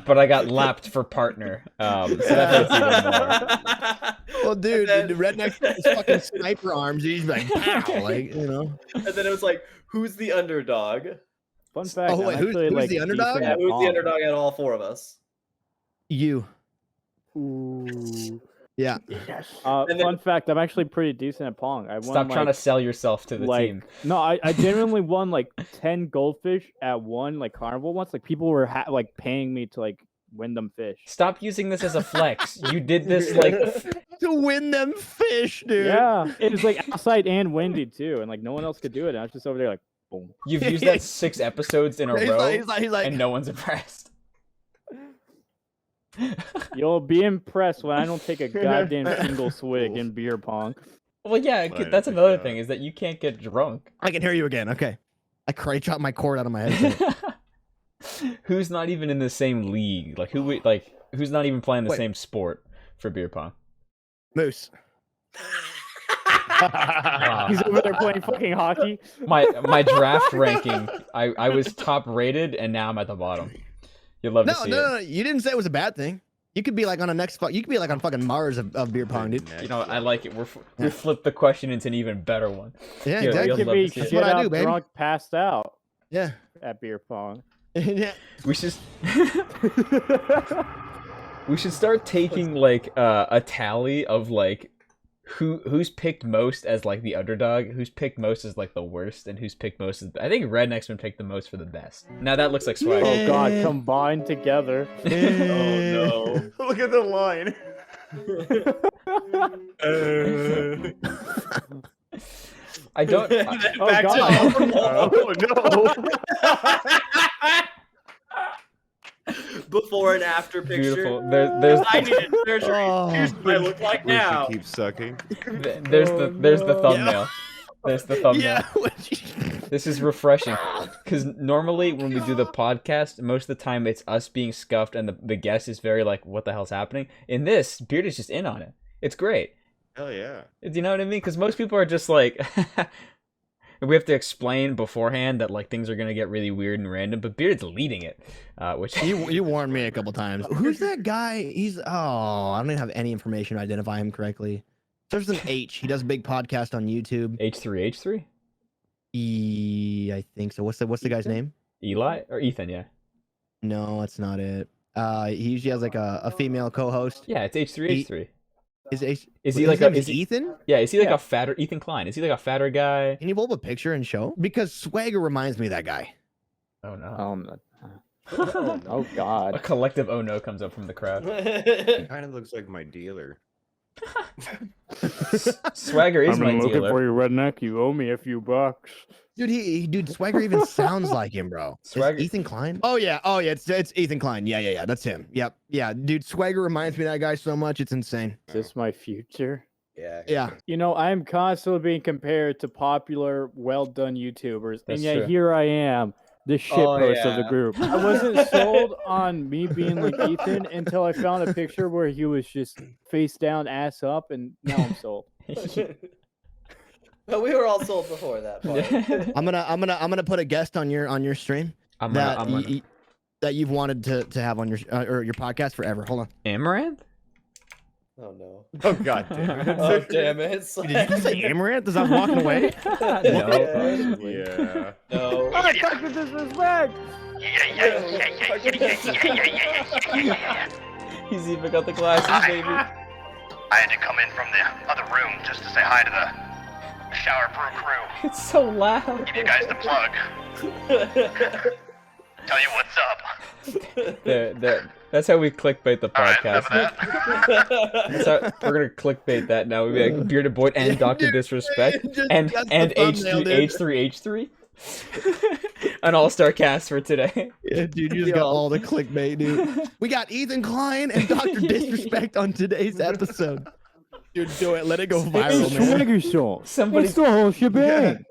but I got lapped for partner. So that hurts even more. Well, dude, then- the redneck his fucking sniper arms. He's like, pow, like And then it was like, who's the underdog? Fun fact. Oh, wait, I'm who's actually, the like, underdog? decent Yeah, at who's Pong. the underdog out of all four of us? You. Ooh. Yeah. And then- Fun fact: I'm actually pretty decent at Pong. I won. Stop trying to like, sell yourself to the team. No, I genuinely won like 10 goldfish at one like carnival once. Like people were like paying me to like win them fish. Stop using this as a flex. You did this like To win them fish, dude. Yeah, it was like outside and windy too, and like no one else could do it. And I was just over there like, boom. you've used that 6 episodes in a He's row, like, he's like, and no one's impressed. You'll be impressed when I don't take a goddamn single swig in beer pong. Well, yeah, Fine, that's it's a another shot. thing is that you can't get drunk. I can hear you again. Okay. I karate chopped my cord out of my head. Who's not even in the same league? Like who's not even playing the Wait. same sport for beer pong? Moose. Wow. He's over there playing fucking hockey. My draft ranking, I was top rated and now I'm at the bottom. You'd love to No, see no, it. no. You didn't say it was a bad thing. You could be like on a next. You could be like on fucking Mars of beer pong, dude. You know, I like it. We flipped the question into an even better one. Yeah, Yeah, exactly. you'll Could love be to see it. That's shit what I out do, baby. drunk, passed out Yeah. at beer pong. Yeah. We should we should start taking like a tally of like who's picked most as like the underdog, who's picked most as like the worst, and who's picked most as. I think Redneck's been picked the most for the best. Now that looks like swag. Oh god, combined together. Oh no. Look at the line. I don't. Oh Back god. to before and after picture. Beautiful. There's I needed surgery. Oh. Here's what I look like Where now. she keeps sucking. there's the thumbnail. There's the thumbnail. Yeah. This is refreshing because normally when we do the podcast, most of the time it's us being scuffed and the guest is very like, "What the hell's happening?" In this, Beard is just in on it. It's great. Hell yeah. Do you know what I mean? Because most people are just like, we have to explain beforehand that like things are gonna get really weird and random. But Beard's leading it, which You warned me a couple times. Who's that guy? He's I don't even have any information to identify him correctly. There's an H. He does a big podcast on YouTube. H3 I think so. What's the guy's name? Eli or Ethan? Yeah, No, that's not it. He usually has like a female co-host. yeah, it's H3. Is H? Is he his like name a? Is he, Ethan? yeah, is he like Yeah. a fatter Ethan Klein? Is he like a fatter guy? Can you pull up a picture and show? Because Swagger reminds me of that guy. Oh no! Oh A god. collective oh no comes up from the crowd. He kind of looks like my dealer. Swagger is my dealer. you, redneck. You owe me a few bucks. Dude, Swagger even sounds like him, bro. Swagger- Is Ethan Klein? Oh yeah, it's Ethan Klein. Yeah, that's him. Yep, yeah, dude, Swagger reminds me of that guy so much, it's insane. Is this my future? Yeah. Yeah, You know, I'm constantly being compared to popular, well-done YouTubers, That's and yet true. here I am, the shitpost of the yeah. group. I wasn't sold on me being like Ethan until I found a picture where he was just face down, ass up, and now I'm sold. But we were all sold before that point. I'm gonna put a guest on your stream I'm that gonna... that you've wanted to have on your or your podcast forever. Hold on. Amaranth? Oh no. Oh god damn it. Oh damn it. It's Did you just say Amaranth as I was walking away? No. Yeah. No. Oh, Dr. Disrespect! He's even got the glasses, baby. I had to come in from the other room just to say hi to the Shower Brew crew. It's so loud. Give you guys the plug. Tell you what's up. That's how we clickbait the All right, podcast. enough of that. That's how, we're gonna clickbait that now. We'll be like Bearded Boyd and Dr. Disrespect Just and guess the and thumbnail, H3 an all-star cast for today. Yeah, dude, you just got all the clickbait, dude. We got Ethan Klein and Dr. Disrespect on today's episode. Dude, do it. Let it go viral, It's man. Swagger Soul. Somebody- It's the whole shebang.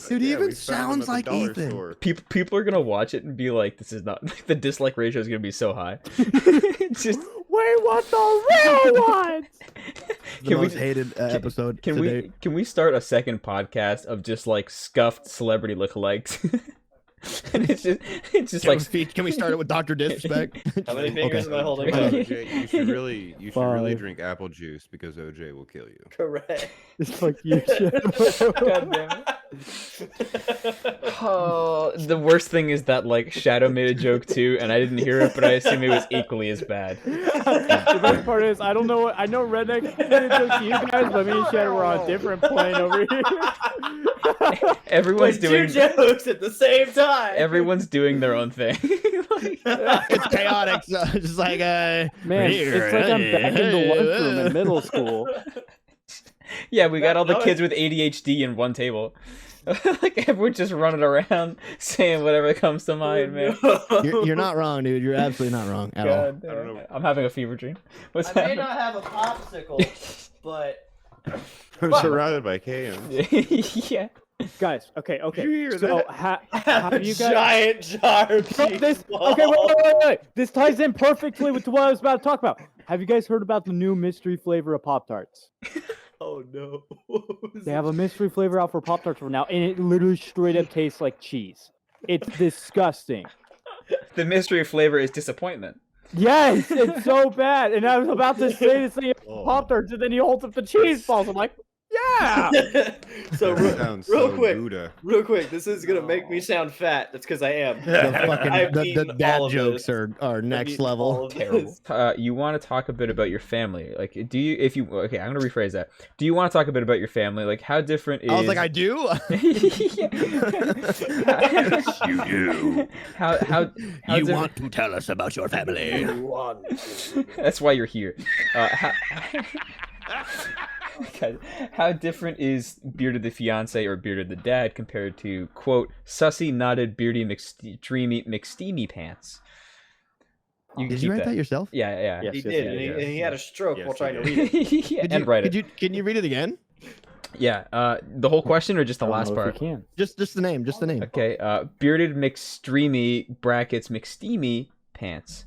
Dude, he even sounds like Ethan. People are gonna watch it and be like, "This is not." The dislike ratio is gonna be so high. It's just We want the real ones. The most hated episode can today. we start a second podcast of just like scuffed celebrity lookalikes? And it's just like Can we start it with Dr. Disrespect? How many fingers am I holding Okay. up? OJ, you should really Five. drink apple juice because OJ will kill you. Correct. It's like you. God damn it. Oh, the worst thing is that like Shadow made a joke too, and I didn't hear it, but I assume it was equally as bad. The best part is I don't know what I know. Redneck made a joke to you guys, but me and Shadow were on a different plane over here. Everyone's Doing doing two jokes at the same time. everyone's doing their own thing. Like, It's chaotic. So it's just like Man, here, it's like I'm back in the lunchroom in middle school. yeah, we got all the No, kids with ADHD in one table. Like everyone's just running around saying whatever comes to mind, man. you're not wrong, dude. You're absolutely not wrong at all. God, I don't know. I'm having a fever dream. What's I may happening? not have a popsicle, but I'm surrounded by cans. Yeah. Guys, okay. Did you hear So that? have you guys? giant jar of No, cheese this balls. okay. Wait. This ties in perfectly with what I was about to talk about. Have you guys heard about the new mystery flavor of Pop Tarts? Oh no. They have a mystery flavor out for Pop Tarts for now, and it literally straight up tastes like cheese. It's disgusting. The mystery flavor is disappointment. Yes, it's so bad. And I was about to say this thing Oh. Pop Tarts, and then he holds up the cheese balls. I'm like, yeah. So That sounds real so quick, Gouda. real quick, this is gonna make me sound fat. That's because I am. The fucking I've the eaten dad all of jokes this. are I've next eaten all level. of Terrible. this. You want to talk a bit about your family? Like, do you? If you okay, I'm gonna rephrase that. Do you want to talk a bit about your family? Like, how different is? I was like, I do. You do. How You different- want to tell us about your family? That's why you're here. Guys, how different is Bearded the fiance or Bearded the dad compared to quote sussy knotted beardy McSteamy pants? You can Did you keep write that yourself? Yeah. Yes, He yes, did, yes, and, yes, and he had a stroke Yes, while he trying to did. read it. Yeah, Could and you, write could it. you can you read it again? Yeah. The whole question or just the I don't last know part? if you can. Just the name, just the name. Okay. Bearded McStreamy brackets McSteamy pants.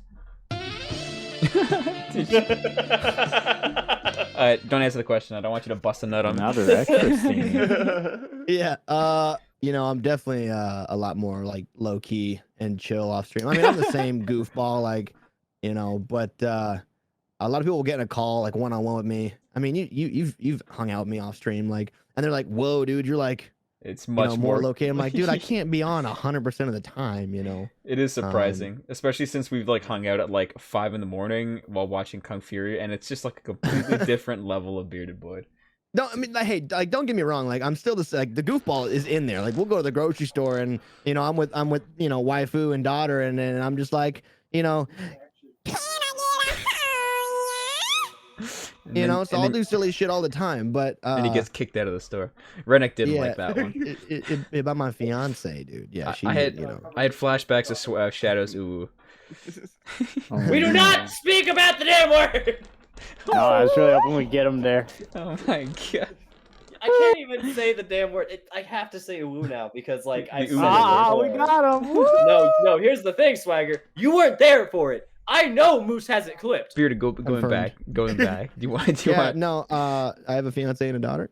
Don't answer the question. I don't want you to bust a nut on me. Now they're extra steamy. Yeah. I'm definitely a lot more like low key and chill off stream. I mean, I'm the same goofball, like, but a lot of people will get in a call like one on one with me. I mean, you've hung out with me off stream, like, and they're like, "Whoa, dude, you're like, It's much more low key." I'm like, dude, I can't be on 100% of the time, It is surprising, especially since we've like hung out at like 5 a.m. while watching Kung Fury, and it's just like a completely different level of Bearded Boyd. No, I mean, like, hey, like, don't get me wrong. Like, I'm still like the goofball is in there. Like, we'll go to the grocery store, and I'm with waifu and daughter, and then I'm just like, so I'll do silly shit all the time. But and he gets kicked out of the store. Rennick didn't like that one. It about my fiance, dude. Yeah, she. I had flashbacks of Shadows. Ooh. We do not speak about the damn word. No, I was really hoping we get him there. Oh my god. I can't even say the damn word. I have to say "woo" now because like I The said ooh. it We before. got him. Woo! No. Here's the thing, Swagger. You weren't there for it. I know Moose has it clipped. Bearded, going Confirmed. back. Do you want? No. I have a fiance and a daughter.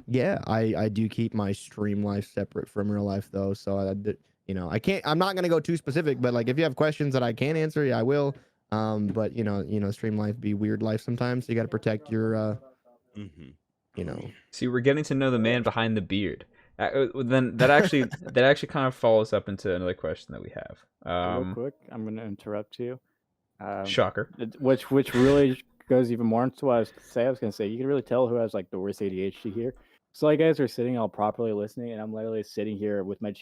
Yeah, I do keep my stream life separate from real life though. So I can't. I'm not gonna go too specific, but like if you have questions that I can answer, yeah, I will. But stream life be weird life sometimes. So you got to protect your See, we're getting to know the man behind the beard. Then that actually kind of follows up into another question that we have. Real quick, I'm going to interrupt you. Shocker. Which really goes even more into what I was going to say. You can really tell who has like the worst ADHD here. So you guys are sitting all properly listening, and I'm literally sitting here with my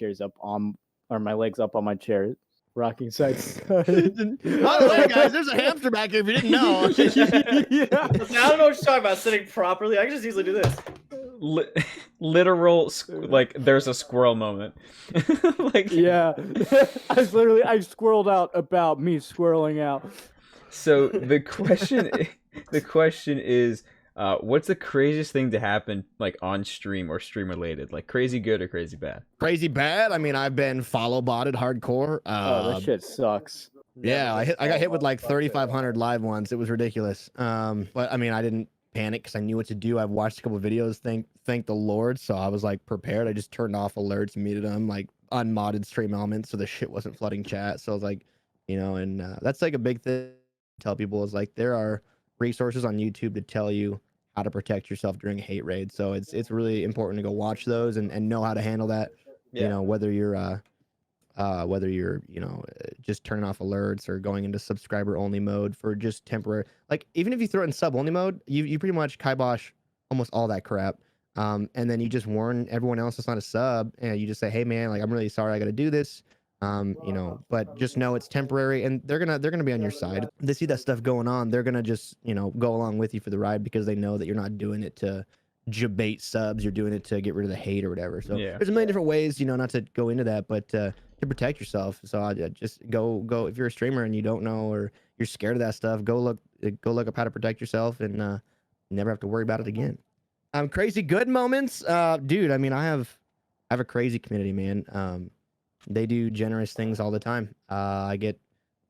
my legs up on my chair, rocking side to side. By the way, guys, there's a hamster back here if you didn't know. Yeah. Listen, I don't know what you're talking about sitting properly. I can just easily do this. Literal like there's a squirrel moment. Like Yeah. I squirreled out about me squirreling out. So the question is what's the craziest thing to happen like on stream or stream related? Like crazy good or crazy bad? Crazy bad. I mean, I've been follow botted hardcore. That shit sucks. Yeah, I got hit with like 3,500 live once. It was ridiculous. But I mean, I didn't panic because I knew what to do. I've watched a couple videos. Thank the Lord. So I was like prepared. I just turned off alerts and muted them, like unmodded stream elements, so the shit wasn't flooding chat. So I was like, and that's like a big thing to tell people is like there are resources on YouTube to tell you how to protect yourself during hate raids. So it's really important to go watch those and know how to handle that. You know, whether you're just turning off alerts or going into subscriber only mode for just temporary, like even if you throw it in sub only mode, you pretty much kibosh almost all that crap. And then you just warn everyone else that's not a sub, and you just say, hey man, like I'm really sorry I got to do this. But just know it's temporary, and they're gonna be on your side. They see that stuff going on, they're gonna just go along with you for the ride because they know that you're not doing it to debate subs, you're doing it to get rid of the hate or whatever. So there's a million different ways, not to go into that, but to protect yourself. So I just go if you're a streamer and you don't know or you're scared of that stuff, go look up how to protect yourself and never have to worry about it again. Crazy good moments, dude. I mean, I have a crazy community, man. They do generous things all the time. I get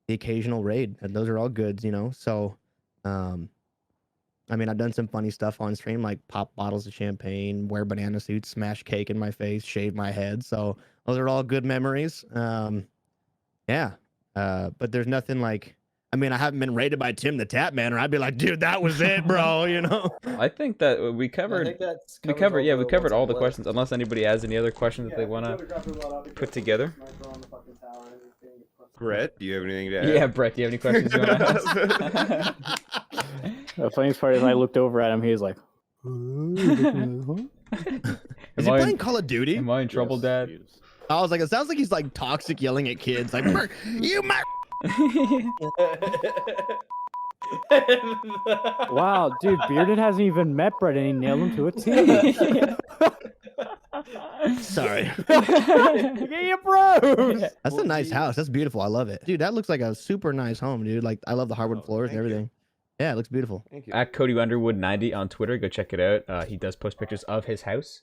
the occasional raid, and those are all goods, So, I mean, I've done some funny stuff on stream, like pop bottles of champagne, wear banana suits, smash cake in my face, shave my head. So those are all good memories. Yeah. But there's nothing like, I mean, I haven't been raided by Tim the Tap Man, or I'd be like, dude, that was it, bro. I think that we covered. We covered all the questions. Unless anybody has any other questions that they want to put together. Brett, do you have anything to add? Yeah, Brett, do you have any questions you want to ask? The funniest part is I looked over at him. He was like, Is he playing Call of Duty? Am I in trouble, Dad? I was like, it sounds like he's like toxic yelling at kids. Like, you might. wow, dude, Bearded hasn't even met Brett and he nailed him to a T. Sorry. Get your bros. That's a nice house. That's beautiful. I love it. Dude, that looks like a super nice home, dude. Like, I love the hardwood floors and everything. Yeah, it looks beautiful. Thank you. At Cody Underwood 90 on Twitter, go check it out. He does post pictures of his house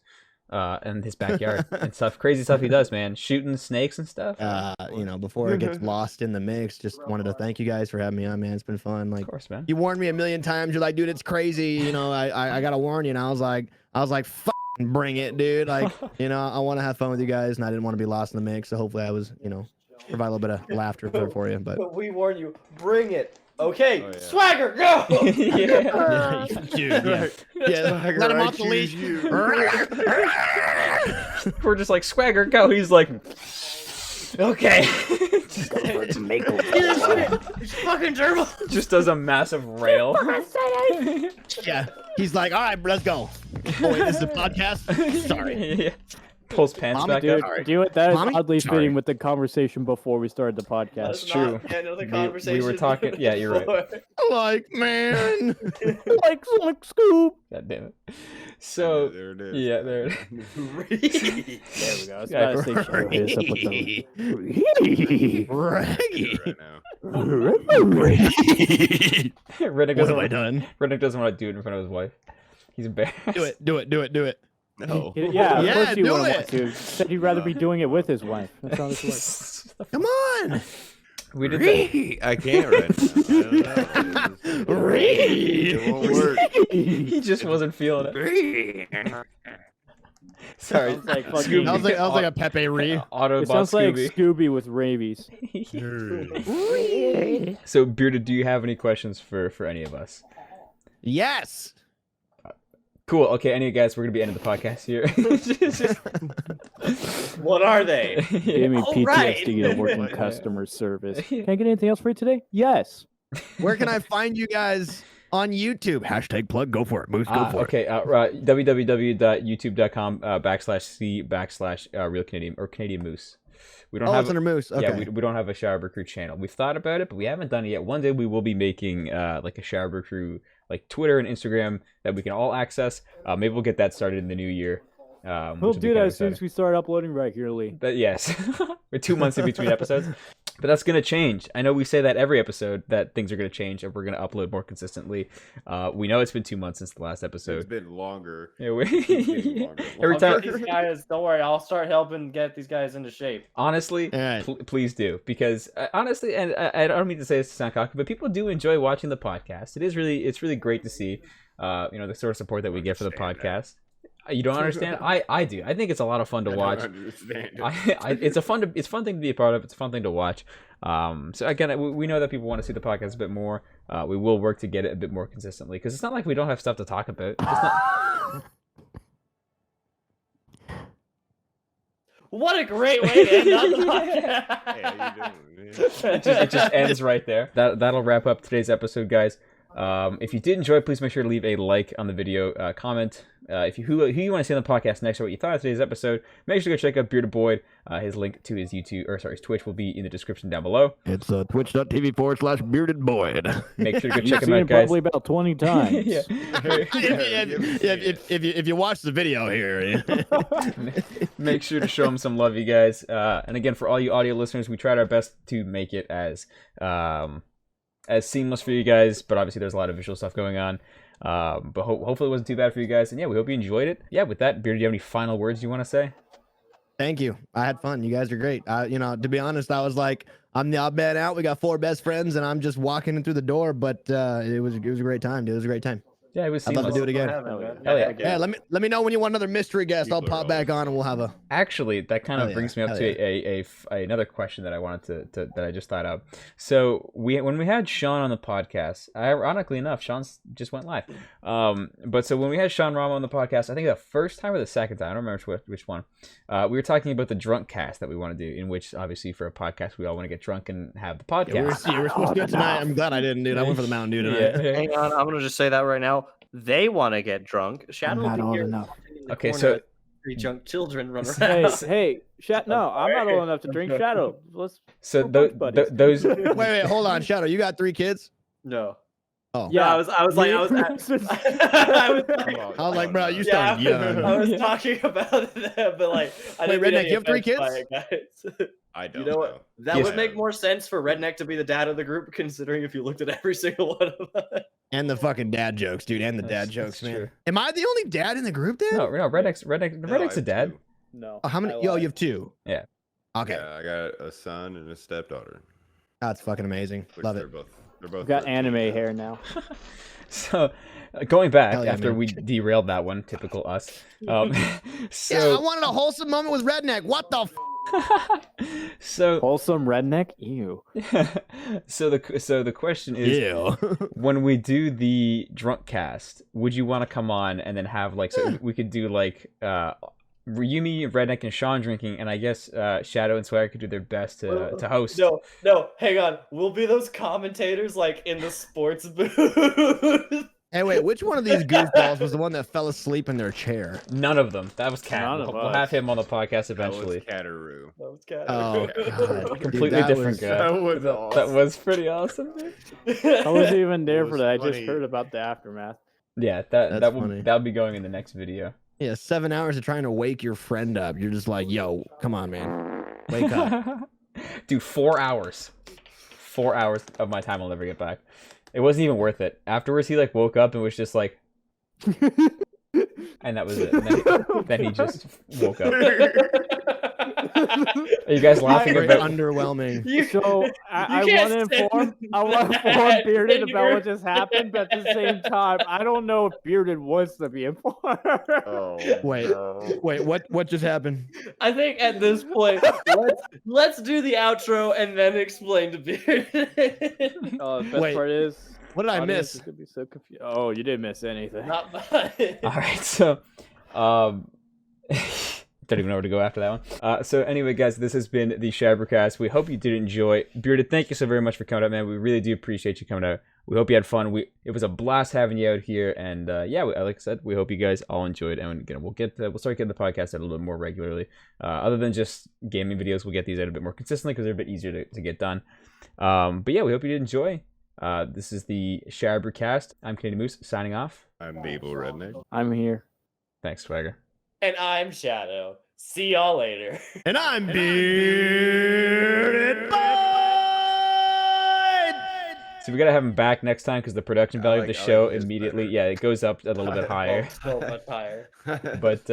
and his backyard and stuff. Crazy stuff he does, man. Shooting snakes and stuff. Before it gets lost in the mix, just wanted to thank you guys for having me on, man. It's been fun. Like, of course, man. You warned me a million times. You're like, dude, it's crazy. I gotta warn you. And I was like, bring it, dude. Like, I want to have fun with you guys, and I didn't want to be lost in the mix. So hopefully, I was, provide a little bit of laughter for you. But we warn you, bring it. Okay, Swagger, go! yeah. Dude, yeah. Let him off the leash. We're just like, Swagger, go. He's like, okay. It's fucking gerbil. Just does a massive rail. Yeah. He's like, all right, let's go. Oh, wait, this is a podcast? Sorry. Yeah. Pulls pants back Dude, up. do it. That is Mommy? oddly Sorry. fitting with the conversation before we started the podcast. That's true. We were talking. Yeah, you're right. Like, man. like Scoop. God damn it. So there it is. yeah, there it is. There we go. I was Yeah, about to say show his up with the Riddick What have I done? Riddick doesn't want to do it in front of his wife. He's embarrassed. Do it. No. Yeah, of Yeah, course he do wouldn't it. want to. Said he'd rather be doing it with his wife. That's how this works. Come on. We did that. I can't right now. It won't work. He just wasn't feeling it. Sorry. Sounds like Scooby. fucking- That was like a Pepe Re. Autobot It sounds like Scooby. Scooby with rabies. So, Bearded, do you have any questions for any of us? Yes. Cool. Okay, any of you guys, we're gonna be ending the podcast here. What are they? Give me All PTSD right. to working customer service. Can I get anything else for you today? Yes. Where can I find you guys on YouTube? Hashtag plug. Go for it. Moose, go for it. Okay, www.youtube.com/c/Real Canadian or Canadian Moose. We don't Oh, have it's under Moose. Okay. Yeah, we don't have a Shower Brew Crew channel. We've thought about it, but we haven't done it yet. One day we will be making like a Shower Brew Crew, like Twitter and Instagram that we can all access. Maybe we'll get that started in the new year. We'll which will be do kinda that as soon exciting. as we start uploading regularly. But yes, we're 2 months in between episodes, but that's gonna change. I know we say that every episode that things are gonna change and we're gonna upload more consistently. We know it's been 2 months since the last It's episode. been longer. Yeah, It's getting longer. every I'll time. get these guys, don't worry, I'll start helping get these guys into shape. Honestly, All right. please do, because honestly, and I don't mean to say this to sound cocky, but people do enjoy watching the podcast. It's really great to see, the sort of support that we get for the Understand podcast. You don't understand? I do. I think it's a lot of fun to watch. It's a fun thing to be a part of. It's a fun thing to watch. So again, we know that people want to see the podcast a bit more. We will work to get it a bit more consistently because it's not like we don't have stuff to talk about. It's not... What a great way to end on the podcast. Yeah, you doing, it just ends right there. That'll wrap up today's episode, guys. If you did enjoy, please make sure to leave a like on the video, comment who you want to see on the podcast next or what you thought of today's episode. Make sure to go check out BeardedBoyd. His link to his his Twitch will be in the description down below. It's twitch.tv/BeardedBoyd. Make sure to go You've check him seen out, it guys. probably about 20 times. Yeah. if you watch the video here, Make sure to show him some love, you guys. And again, for all you audio listeners, we tried our best to make it as seamless for you guys, but obviously there's a lot of visual stuff going on. But hopefully it wasn't too bad for you guys. And yeah, we hope you enjoyed it. Yeah, with that, Beard, do you have any final words you want to say? Thank you. I had fun. You guys are great. To be honest, I was like, I'm the odd man out. We got 4 best friends, and I'm just walking in through the door. But it was a great time. Dude. It was a great time. Yeah, it was I'd seamless. love to do it again. Hell yeah. Yeah, let me know when you want another mystery guest. I'll pop back on and we'll have a. Actually, that kind of Hell brings yeah. me up to another question that I wanted to that I just thought of. So when we had Sean on the podcast, ironically enough, Sean's just went live. But so when we had Sean Rama on the podcast, I think the first time or the second time, I don't remember which one. We were talking about the drunk cast that we want to do, in which obviously for a podcast we all want to get drunk and have the podcast. Yeah, we're supposed to do it tonight. I'm glad I didn't, dude. I went for the Mountain Dew tonight. Yeah. Hang on, I'm gonna just say that right now. They want to get drunk. Shadow not will old be here. enough. Okay, so 3 drunk children run Hey, around. no, I'm not old enough to drink Shadow. Let's. so we're both buddies. those Wait, hold on, Shadow. You got 3 kids? No. Oh, Yeah, I was like, I was bro, you yeah, started young. I was talking about that, but like, I Wait, didn't mean Redneck, any you have 3 offense by kids? it, guys. I don't You know what? That Yes. would make more sense for Redneck to be the dad of the group, considering if you looked at every single one of them. And the fucking dad jokes, dude. And the That's- dad jokes, that's man. true. Am I the only dad in the group, then? no Redneck's a dad. No. Oh, how many? I Yo, lied. you have 2. Yeah. Okay. Yeah, I got a son and a stepdaughter. That's fucking amazing. Which Love they're it. both. They're both. I've got 13 anime now. hair now. So going back Hell yeah, after man. we derailed that one, typical us. Yeah, I So wanted a wholesome moment with Redneck. What the f? so Wholesome redneck? Ew. so the question is, Ew. when we do the drunk cast, would you want to come on and then have like, so we could do like Yumi, Redneck, and Sean drinking, and I guess Shadow and Swagger could do their best to host. No, hang on. We'll be those commentators like in the sports booth. Hey, wait, which one of these goofballs was the one that fell asleep in their chair? None of them. That was Cat. None of We'll us. have him on the podcast That was eventually. Cataroo. That was kind Oh, God. Completely Dude, that different was- guy. That was That awesome. was pretty awesome, dude. I wasn't even there for was that. I just funny. heard about the aftermath. Yeah, That's that'll funny. be going in the next video. Yeah, 7 hours of trying to wake your friend up. You're just like, yo, come on, man. Wake up. Dude, 4 hours. 4 hours of my time I'll never get back. It wasn't even worth it. Afterwards, he like woke up and was just like, and that was it. And then he just woke up. Are you guys laughing Very about? underwhelming. So I You want can't to say inform that Bearded in about your- what just happened, but at the same time, I don't know if Bearded wants to be informed. Oh, Wait. no. Wait, what just happened? I think at this point, let's do the outro and then explain to Beard. Oh, the best Wait, part is, What did I audience miss? is gonna be so confused. Oh, you didn't miss anything. Not mine. All right, so don't even know where to go after that one. So anyway, guys, this has been the Shabbercast. We hope you did enjoy. Bearded, thank you so very much for coming out, man. We really do appreciate you coming out. We hope you had fun. It was a blast having you out here, and yeah, like I said, we hope you guys all enjoyed. And again, we'll start getting the podcast out a little bit more regularly. Other than just gaming videos, we'll get these out a bit more consistently because they're a bit easier to get done. But yeah, we hope you did enjoy. This is the Shabbercast. I'm Canadian Moose signing off. I'm Mabel Redneck. I'm here. Thanks, Swagger. And I'm Shadow. See y'all later. And I'm Bearded Boyd! So we gotta have him back next time because the production value of the show his immediately, better. yeah, it goes up a little bit higher. So much higher. But